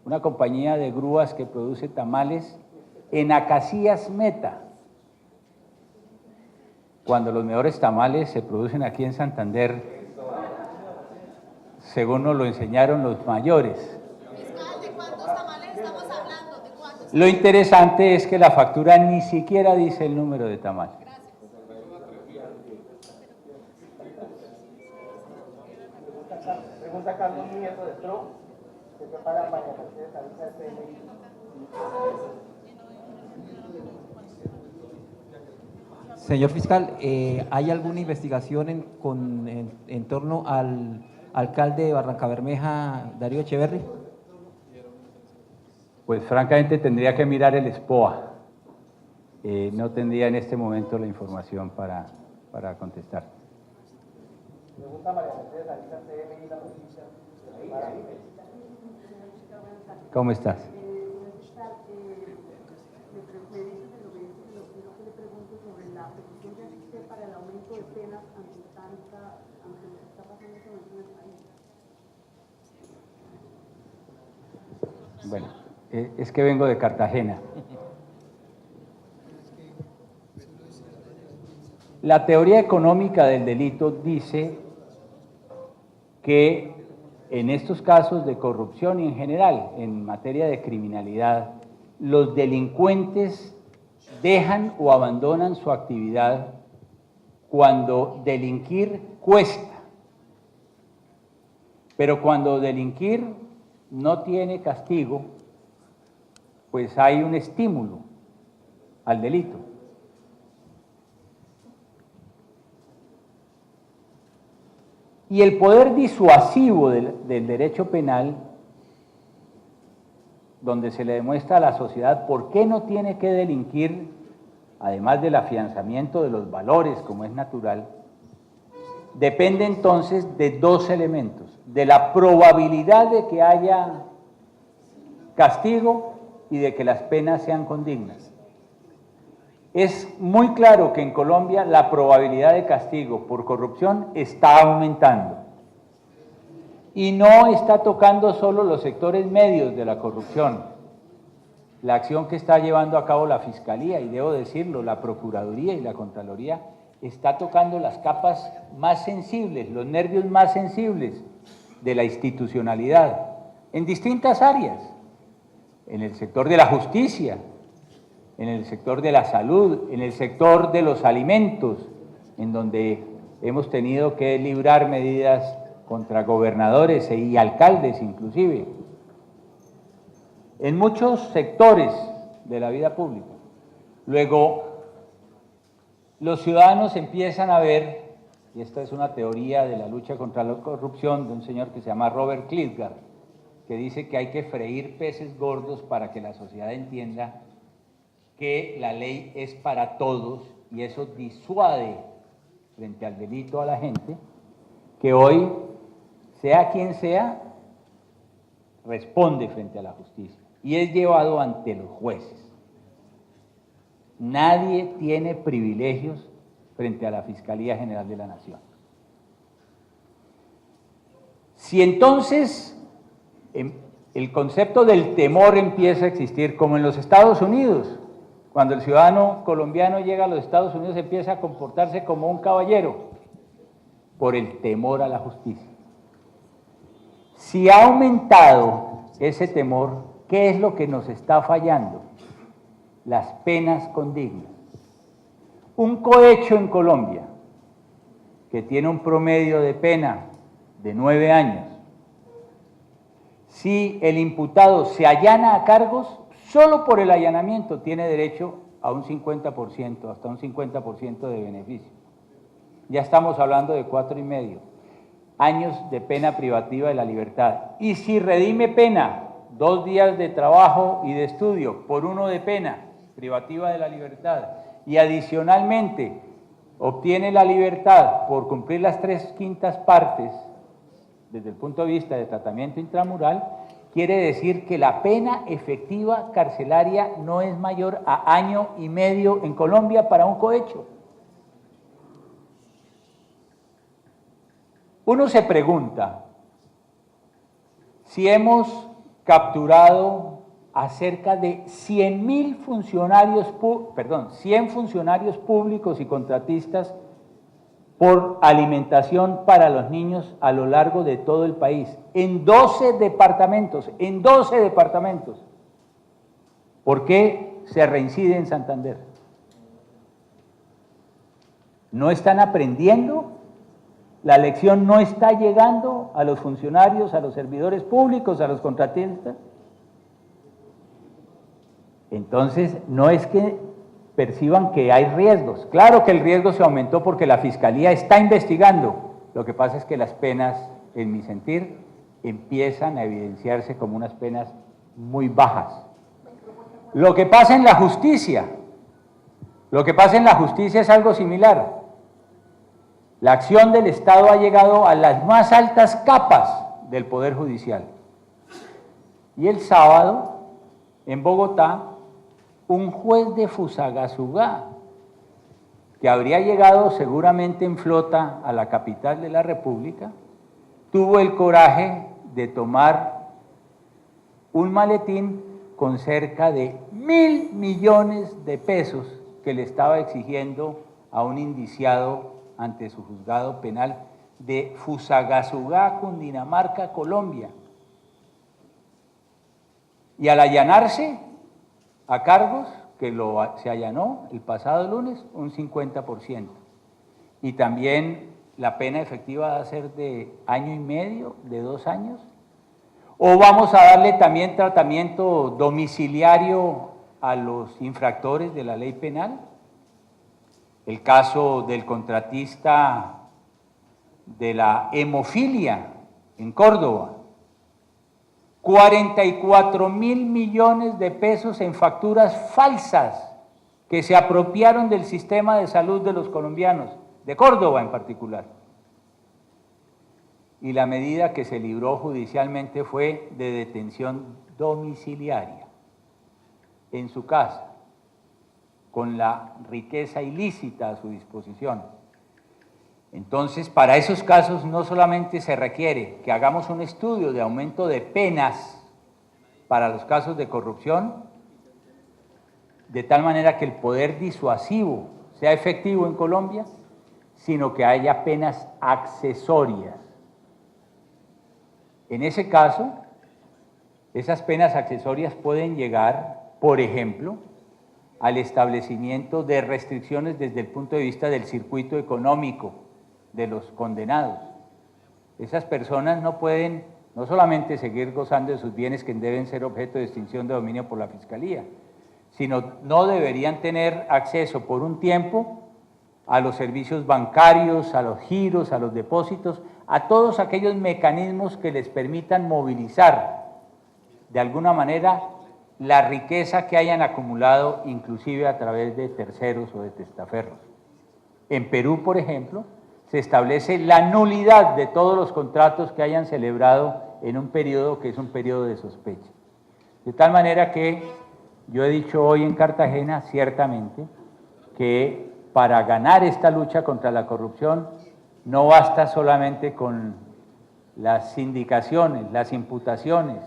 una compañía de grúas que produce tamales en Acacías Meta, cuando los mejores tamales se producen aquí en Santander, según nos lo enseñaron los mayores. ¿De cuántos tamales estamos hablando? ¿De cuántos? Lo interesante es que la factura ni siquiera dice el número de tamales. Pregunta Carlos Nieto de Tro, que prepara María Mercedes Ariza de CNI. Señor fiscal, ¿hay alguna investigación en torno al alcalde de Barrancabermeja, Darío Echeverri? Pues francamente tendría que mirar el SPOA. No tendría en este momento la información para contestar. Pregunta María Mercedes Ariza, CNI, la noticia. ¿Cómo estás? Para el aumento de penas ante lo que está pasando en el país. Bueno, es que vengo de Cartagena. La teoría económica del delito dice que en estos casos de corrupción y en general, en materia de criminalidad, los delincuentes dejan o abandonan su actividad cuando delinquir cuesta, pero cuando delinquir no tiene castigo, pues hay un estímulo al delito. Y el poder disuasivo del derecho penal, donde se le demuestra a la sociedad por qué no tiene que delinquir, además del afianzamiento de los valores, como es natural, depende entonces de dos elementos: de la probabilidad de que haya castigo y de que las penas sean condignas. Es muy claro que en Colombia la probabilidad de castigo por corrupción está aumentando y no está tocando solo los sectores medios de la corrupción. La acción que está llevando a cabo la Fiscalía, y debo decirlo, la Procuraduría y la Contraloría, está tocando las capas más sensibles, los nervios más sensibles de la institucionalidad, en distintas áreas, en el sector de la justicia, en el sector de la salud, en el sector de los alimentos, en donde hemos tenido que librar medidas contra gobernadores y alcaldes inclusive, en muchos sectores de la vida pública. Luego, los ciudadanos empiezan a ver, y esta es una teoría de la lucha contra la corrupción de un señor que se llama Robert Klitgard, que dice que hay que freír peces gordos para que la sociedad entienda que la ley es para todos, y eso disuade frente al delito a la gente, que hoy, sea quien sea, responde frente a la justicia y es llevado ante los jueces. Nadie tiene privilegios frente a la Fiscalía General de la Nación. Si entonces el concepto del temor empieza a existir, como en los Estados Unidos, cuando el ciudadano colombiano llega a los Estados Unidos empieza a comportarse como un caballero, por el temor a la justicia. Si ha aumentado ese temor, ¿qué es lo que nos está fallando? Las penas condignas. Un cohecho en Colombia, que tiene un promedio de pena de 9 años, si el imputado se allana a cargos, solo por el allanamiento tiene derecho a un 50%, hasta un 50% de beneficio. Ya estamos hablando de 4,5 años de pena privativa de la libertad. Y si redime pena, 2 días de trabajo y de estudio por 1 de pena privativa de la libertad, y adicionalmente obtiene la libertad por cumplir las 3/5 partes desde el punto de vista de tratamiento intramural, quiere decir que la pena efectiva carcelaria no es mayor a 1,5 años en Colombia para un cohecho. Uno se pregunta si hemos capturado a cerca de 100 funcionarios públicos y contratistas por alimentación para los niños a lo largo de todo el país, en 12 departamentos, ¿Por qué se reincide en Santander? ¿No están aprendiendo? ¿La lección no está llegando a los funcionarios, a los servidores públicos, a los contratistas? Entonces, no es que perciban que hay riesgos. Claro que el riesgo se aumentó porque la Fiscalía está investigando. Lo que pasa es que las penas, en mi sentir, empiezan a evidenciarse como unas penas muy bajas. Lo que pasa en la justicia es algo similar. La acción del Estado ha llegado a las más altas capas del Poder Judicial. Y el sábado, en Bogotá, un juez de Fusagasugá, que habría llegado seguramente en flota a la capital de la República, tuvo el coraje de tomar un maletín con cerca de 1.000 millones de pesos que le estaba exigiendo a un indiciado ante su juzgado penal de Fusagasugá, Cundinamarca, Colombia. Y al allanarse a cargos, que se allanó el pasado lunes, un 50%. Y también la pena efectiva va a ser de 1,5 años, de 2 años. O vamos a darle también tratamiento domiciliario a los infractores de la ley penal. El caso del contratista de la hemofilia en Córdoba, 44.000 millones de pesos en facturas falsas que se apropiaron del sistema de salud de los colombianos, de Córdoba en particular. Y la medida que se libró judicialmente fue de detención domiciliaria en su casa, con la riqueza ilícita a su disposición. Entonces, para esos casos no solamente se requiere que hagamos un estudio de aumento de penas para los casos de corrupción, de tal manera que el poder disuasivo sea efectivo en Colombia, sino que haya penas accesorias. En ese caso, esas penas accesorias pueden llegar, por ejemplo, al establecimiento de restricciones desde el punto de vista del circuito económico de los condenados. Esas personas no pueden no solamente seguir gozando de sus bienes que deben ser objeto de extinción de dominio por la Fiscalía, sino no deberían tener acceso por un tiempo a los servicios bancarios, a los giros, a los depósitos, a todos aquellos mecanismos que les permitan movilizar de alguna manera la riqueza que hayan acumulado, inclusive a través de terceros o de testaferros. En Perú, por ejemplo, se establece la nulidad de todos los contratos que hayan celebrado en un periodo que es un periodo de sospecha. De tal manera que yo he dicho hoy en Cartagena, ciertamente, que para ganar esta lucha contra la corrupción no basta solamente con las indicaciones, las imputaciones,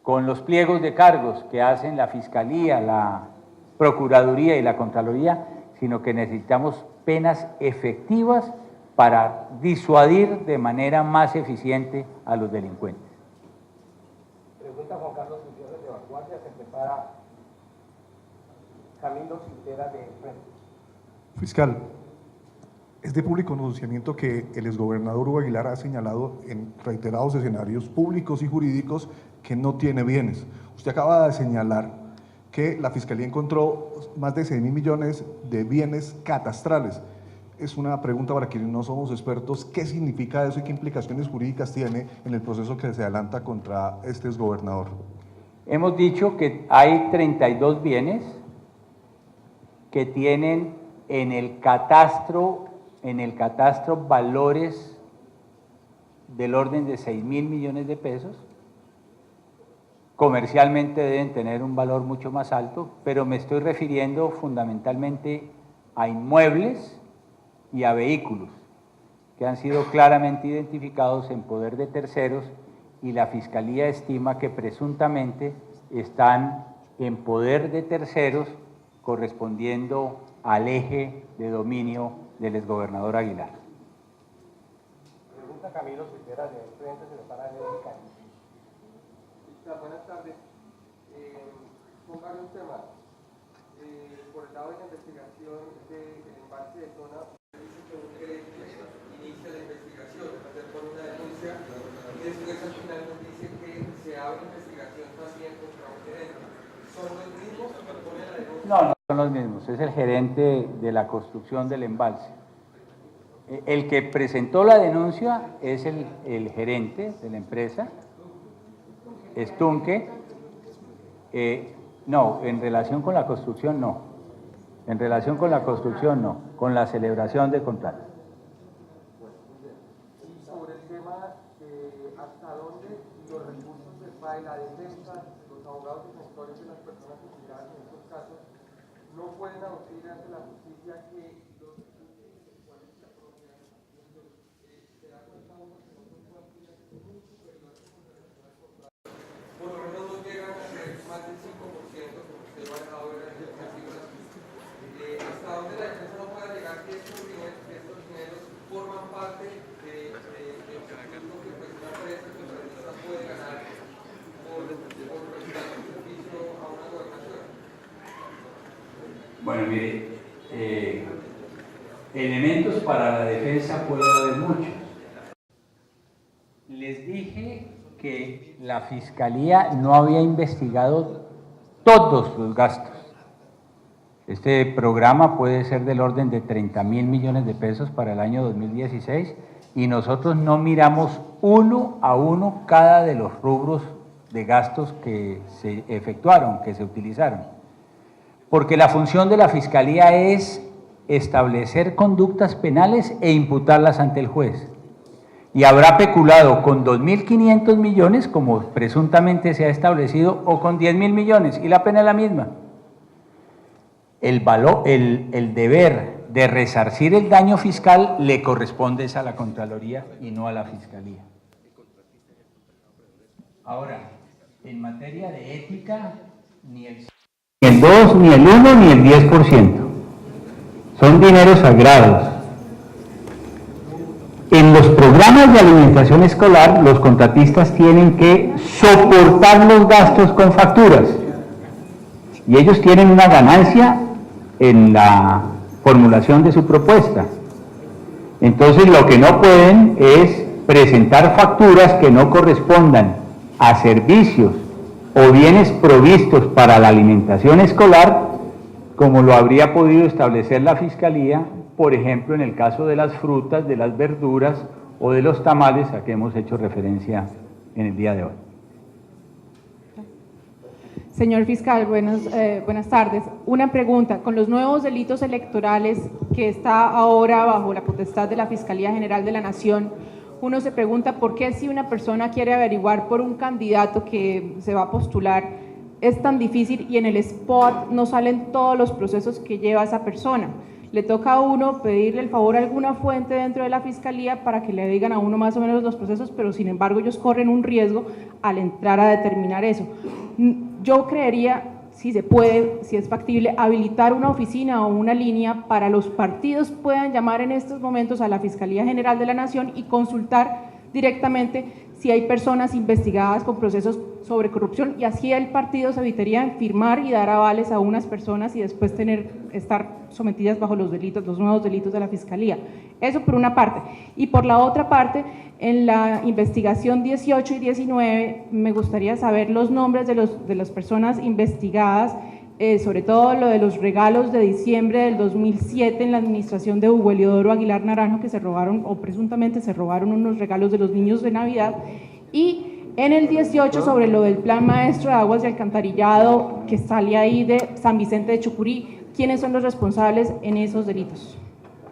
con los pliegos de cargos que hacen la Fiscalía, la Procuraduría y la Contraloría, sino que necesitamos penas efectivas para disuadir de manera más eficiente a los delincuentes. Pregunta Juan Carlos Gutiérrez de Vanguardia, se prepara Camilo Cintera de Frente. Fiscal, es de público conocimiento que el exgobernador Hugo Aguilar ha señalado en reiterados escenarios públicos y jurídicos que no tiene bienes. Usted acaba de señalar que la Fiscalía encontró más de 6.000 millones de bienes catastrales. Es una pregunta para quienes no somos expertos, ¿qué significa eso y qué implicaciones jurídicas tiene en el proceso que se adelanta contra este exgobernador? Hemos dicho que hay 32 bienes que tienen en el catastro valores del orden de 6.000 millones de pesos. Comercialmente deben tener un valor mucho más alto, pero me estoy refiriendo fundamentalmente a inmuebles y a vehículos que han sido claramente identificados en poder de terceros y la Fiscalía estima que presuntamente están en poder de terceros correspondiendo al eje de dominio del exgobernador Aguilar. Pregunta Camilo Cintera de Frente, se prepara América. Buenas tardes. Son varios temas. Por el lado de la investigación del embalse de zona, dice que un gerente inicia la investigación, hacer por una denuncia, y después al final nos dice que se abre investigación también contra un gerente. ¿Son los mismos que proponen la denuncia? No, no son los mismos, es el gerente de la construcción del embalse. El que presentó la denuncia es el gerente de la empresa, Stunke. No, en relación con la construcción no. En relación con la construcción no, con la celebración de contratos. Y sobre el tema de hasta dónde los recursos del PAE, la defensa, los abogados defensores de las personas implicadas en estos casos, no pueden aducir ante la justicia que los recursos de los cuales se apropian se da cuenta uno que no son cuantías muy superiores con relación al contrato. Por lo menos no llegan a ser más del 5%, como usted va a dejar ver en las cifras. Hasta dónde la defensa no pueda llegar que estos dineros forman parte del producto que pues, una empresa contratista puede ganar por prestar un servicio a una gobernación. Bueno, mire, elementos para la defensa puede haber muchos. Les dije que la Fiscalía no había investigado todos los gastos. Este programa puede ser del orden de 30.000 millones de pesos para el año 2016, y nosotros no miramos uno a uno cada de los rubros de gastos que se efectuaron, que se utilizaron. Porque la función de la Fiscalía es establecer conductas penales e imputarlas ante el juez. Y habrá peculado con 2.500 millones, como presuntamente se ha establecido, o con 10.000 millones, y la pena es la misma. El deber de resarcir el daño fiscal le corresponde a la Contraloría y no a la Fiscalía. Ahora, en materia de ética, ni el 2, ni el 1, ni el 10%. Son dineros sagrados. En los programas de alimentación escolar, los contratistas tienen que soportar los gastos con facturas. Y ellos tienen una ganancia en la formulación de su propuesta. Entonces, lo que no pueden es presentar facturas que no correspondan a servicios o bienes provistos para la alimentación escolar, como lo habría podido establecer la Fiscalía, por ejemplo, en el caso de las frutas, de las verduras o de los tamales a que hemos hecho referencia en el día de hoy. Señor fiscal, buenas tardes. Una pregunta, con los nuevos delitos electorales que está ahora bajo la potestad de la Fiscalía General de la Nación, uno se pregunta por qué si una persona quiere averiguar por un candidato que se va a postular, es tan difícil y en el spot no salen todos los procesos que lleva esa persona. Le toca a uno pedirle el favor a alguna fuente dentro de la Fiscalía para que le digan a uno más o menos los procesos, pero sin embargo ellos corren un riesgo al entrar a determinar eso. Yo creería, si se puede, si es factible, habilitar una oficina o una línea para los partidos puedan llamar en estos momentos a la Fiscalía General de la Nación y consultar directamente si hay personas investigadas con procesos sobre corrupción, y así el partido se evitaría firmar y dar avales a unas personas y después estar sometidas bajo los nuevos delitos de la Fiscalía. Eso por una parte. Y por la otra parte, en la investigación 18 y 19, me gustaría saber los nombres de las personas investigadas, sobre todo lo de los regalos de diciembre del 2007 en la administración de Hugo Eliodoro Aguilar Naranjo, que se robaron o presuntamente se robaron unos regalos de los niños de Navidad, y en el 18 sobre lo del Plan Maestro de Aguas y Alcantarillado que sale ahí de San Vicente de Chucurí. ¿Quiénes son los responsables en esos delitos?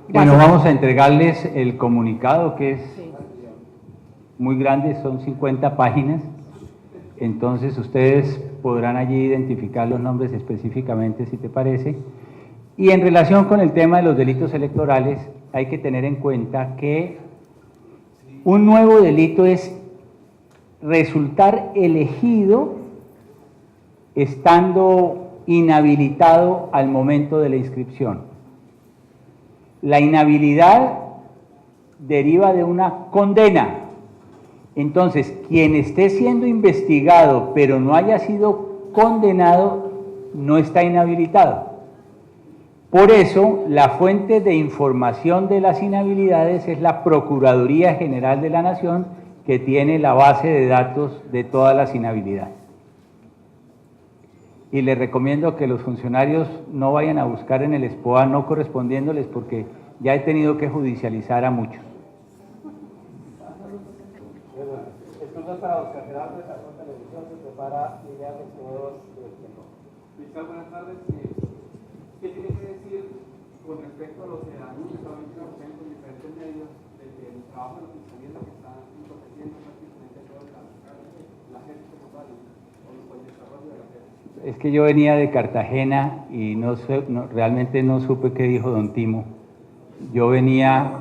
Gracias. Bueno, vamos a entregarles el comunicado, que es muy grande, son 50 páginas, entonces ustedes podrán allí identificar los nombres específicamente, si te parece. Y en relación con el tema de los delitos electorales, hay que tener en cuenta que un nuevo delito es resultar elegido estando inhabilitado al momento de la inscripción. La inhabilidad deriva de una condena. Entonces, quien esté siendo investigado pero no haya sido condenado, no está inhabilitado. Por eso, la fuente de información de las inhabilidades es la Procuraduría General de la Nación, que tiene la base de datos de todas las inhabilidades. Y les recomiendo que los funcionarios no vayan a buscar en el SPOA no correspondiéndoles, porque ya he tenido que judicializar a muchos. Excusas para Oscar Gerardo de Caracol Televisión, se prepara Liliana Gestión del Tiempo. Fiscal, buenas tardes. ¿Qué tiene que decir con respecto a los anuncios que hacen con diferentes medios de que el trabajo de la Fiscalía es lo que está entorpeciendo prácticamente toda la gente como tal, o el desarrollo de la gente? Es que yo venía de Cartagena y realmente no supe qué dijo don Timo. Yo venía...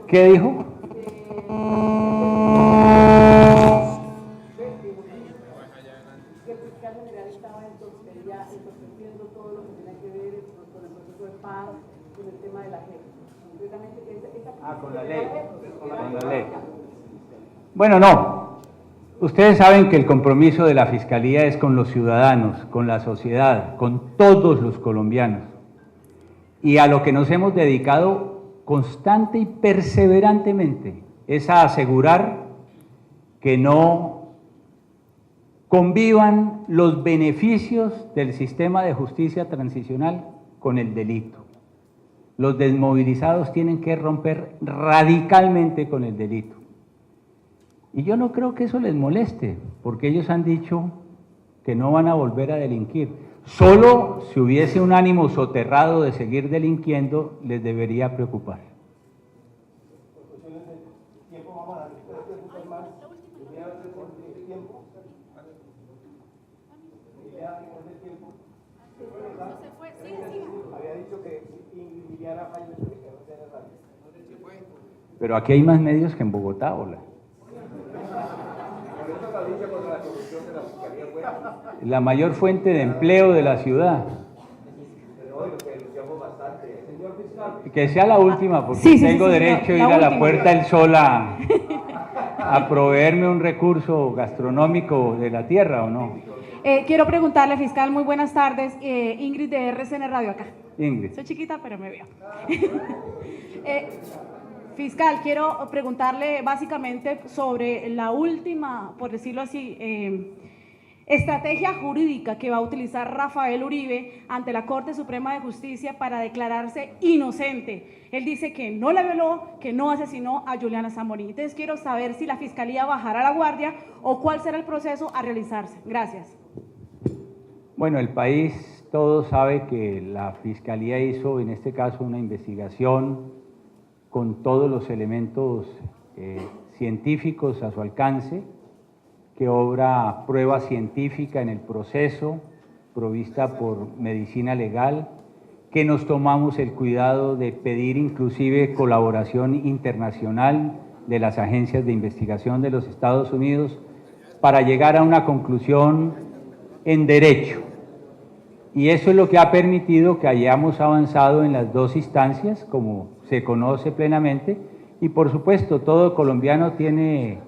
¿Qué dijo? Que el fiscal general estaba entorpeciendo todo lo que tiene que ver con el proceso de paz, con el tema de la gente. Concretamente, con la ley. Con la ley. Bueno, no. Ustedes saben que el compromiso de la Fiscalía es con los ciudadanos, con la sociedad, con todos los colombianos. Y a lo que nos hemos dedicado constante y perseverantemente es a asegurar que no convivan los beneficios del sistema de justicia transicional con el delito. Los desmovilizados tienen que romper radicalmente con el delito. Y yo no creo que eso les moleste, porque ellos han dicho que no van a volver a delinquir. Solo si hubiese un ánimo soterrado de seguir delinquiendo, les debería preocupar. Pero aquí hay más medios que en Bogotá, hola. La mayor fuente de empleo de la ciudad. Que sea la última, porque tengo derecho a ir a la Puerta del Sol a proveerme un recurso gastronómico de la tierra, ¿o no? Quiero preguntarle, fiscal, muy buenas tardes. Ingrid de RCN Radio acá. Ingrid. Soy chiquita, pero me veo. Fiscal, quiero preguntarle básicamente sobre la última, por decirlo así, estrategia jurídica que va a utilizar Rafael Uribe ante la Corte Suprema de Justicia para declararse inocente. Él dice que no la violó, que no asesinó a Juliana Zamborín. Entonces quiero saber si la Fiscalía bajará la guardia o cuál será el proceso a realizarse. Gracias. Bueno, el país todo sabe que la Fiscalía hizo en este caso una investigación con todos los elementos científicos a su alcance, que obra prueba científica en el proceso, provista por medicina legal, que nos tomamos el cuidado de pedir inclusive colaboración internacional de las agencias de investigación de los Estados Unidos para llegar a una conclusión en derecho. Y eso es lo que ha permitido que hayamos avanzado en las dos instancias, como se conoce plenamente, y por supuesto todo colombiano tiene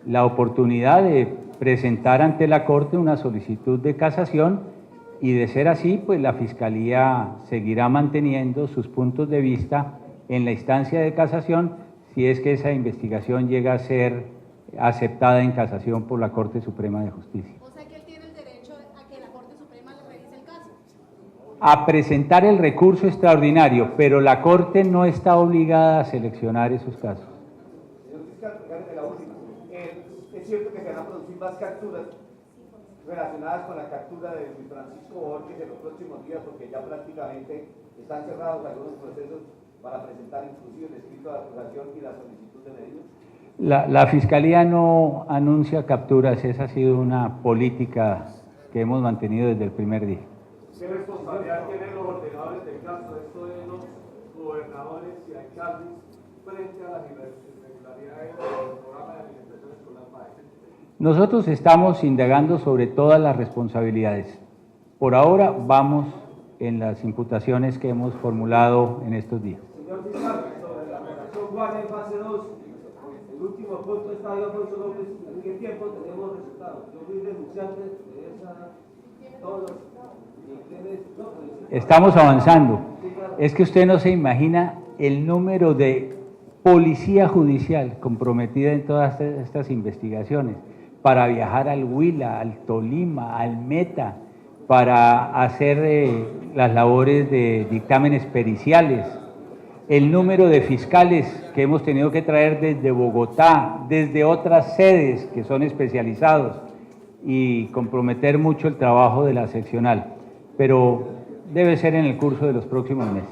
la oportunidad de presentar ante la Corte una solicitud de casación, y de ser así, pues la Fiscalía seguirá manteniendo sus puntos de vista en la instancia de casación, si es que esa investigación llega a ser aceptada en casación por la Corte Suprema de Justicia. O sea que él tiene el derecho a que la Corte Suprema le revise el caso. A presentar el recurso extraordinario, pero la Corte no está obligada a seleccionar esos casos. Señor fiscal, de la última. Es cierto que se van a producir más capturas relacionadas con la captura de Luis Francisco Borges en los próximos días, porque ya prácticamente están cerrados algunos procesos para presentar inclusive el escrito de acusación y la solicitud de medidas. La Fiscalía no anuncia capturas, esa ha sido una política que hemos mantenido desde el primer día. ¿Qué responsabilidad tienen los ordenadores del caso, esto de los gobernadores y alcaldes frente a las irregularidades del programa de alimentación escolar PAE? Nosotros estamos indagando sobre todas las responsabilidades. Por ahora vamos en las imputaciones que hemos formulado en estos días. Señor fiscal, sobre la operación Juan en fase 2, el último punto está de Alfonso López. ¿En qué tiempo tenemos resultados? Yo fui denunciante de todos los... Estamos avanzando. Es que usted no se imagina el número de policía judicial comprometida en todas estas investigaciones para viajar al Huila, al Tolima, al Meta, para hacer las labores de dictámenes periciales. El número de fiscales que hemos tenido que traer desde Bogotá, desde otras sedes que son especializados, y comprometer mucho el trabajo de la seccional. Pero debe ser en el curso de los próximos meses.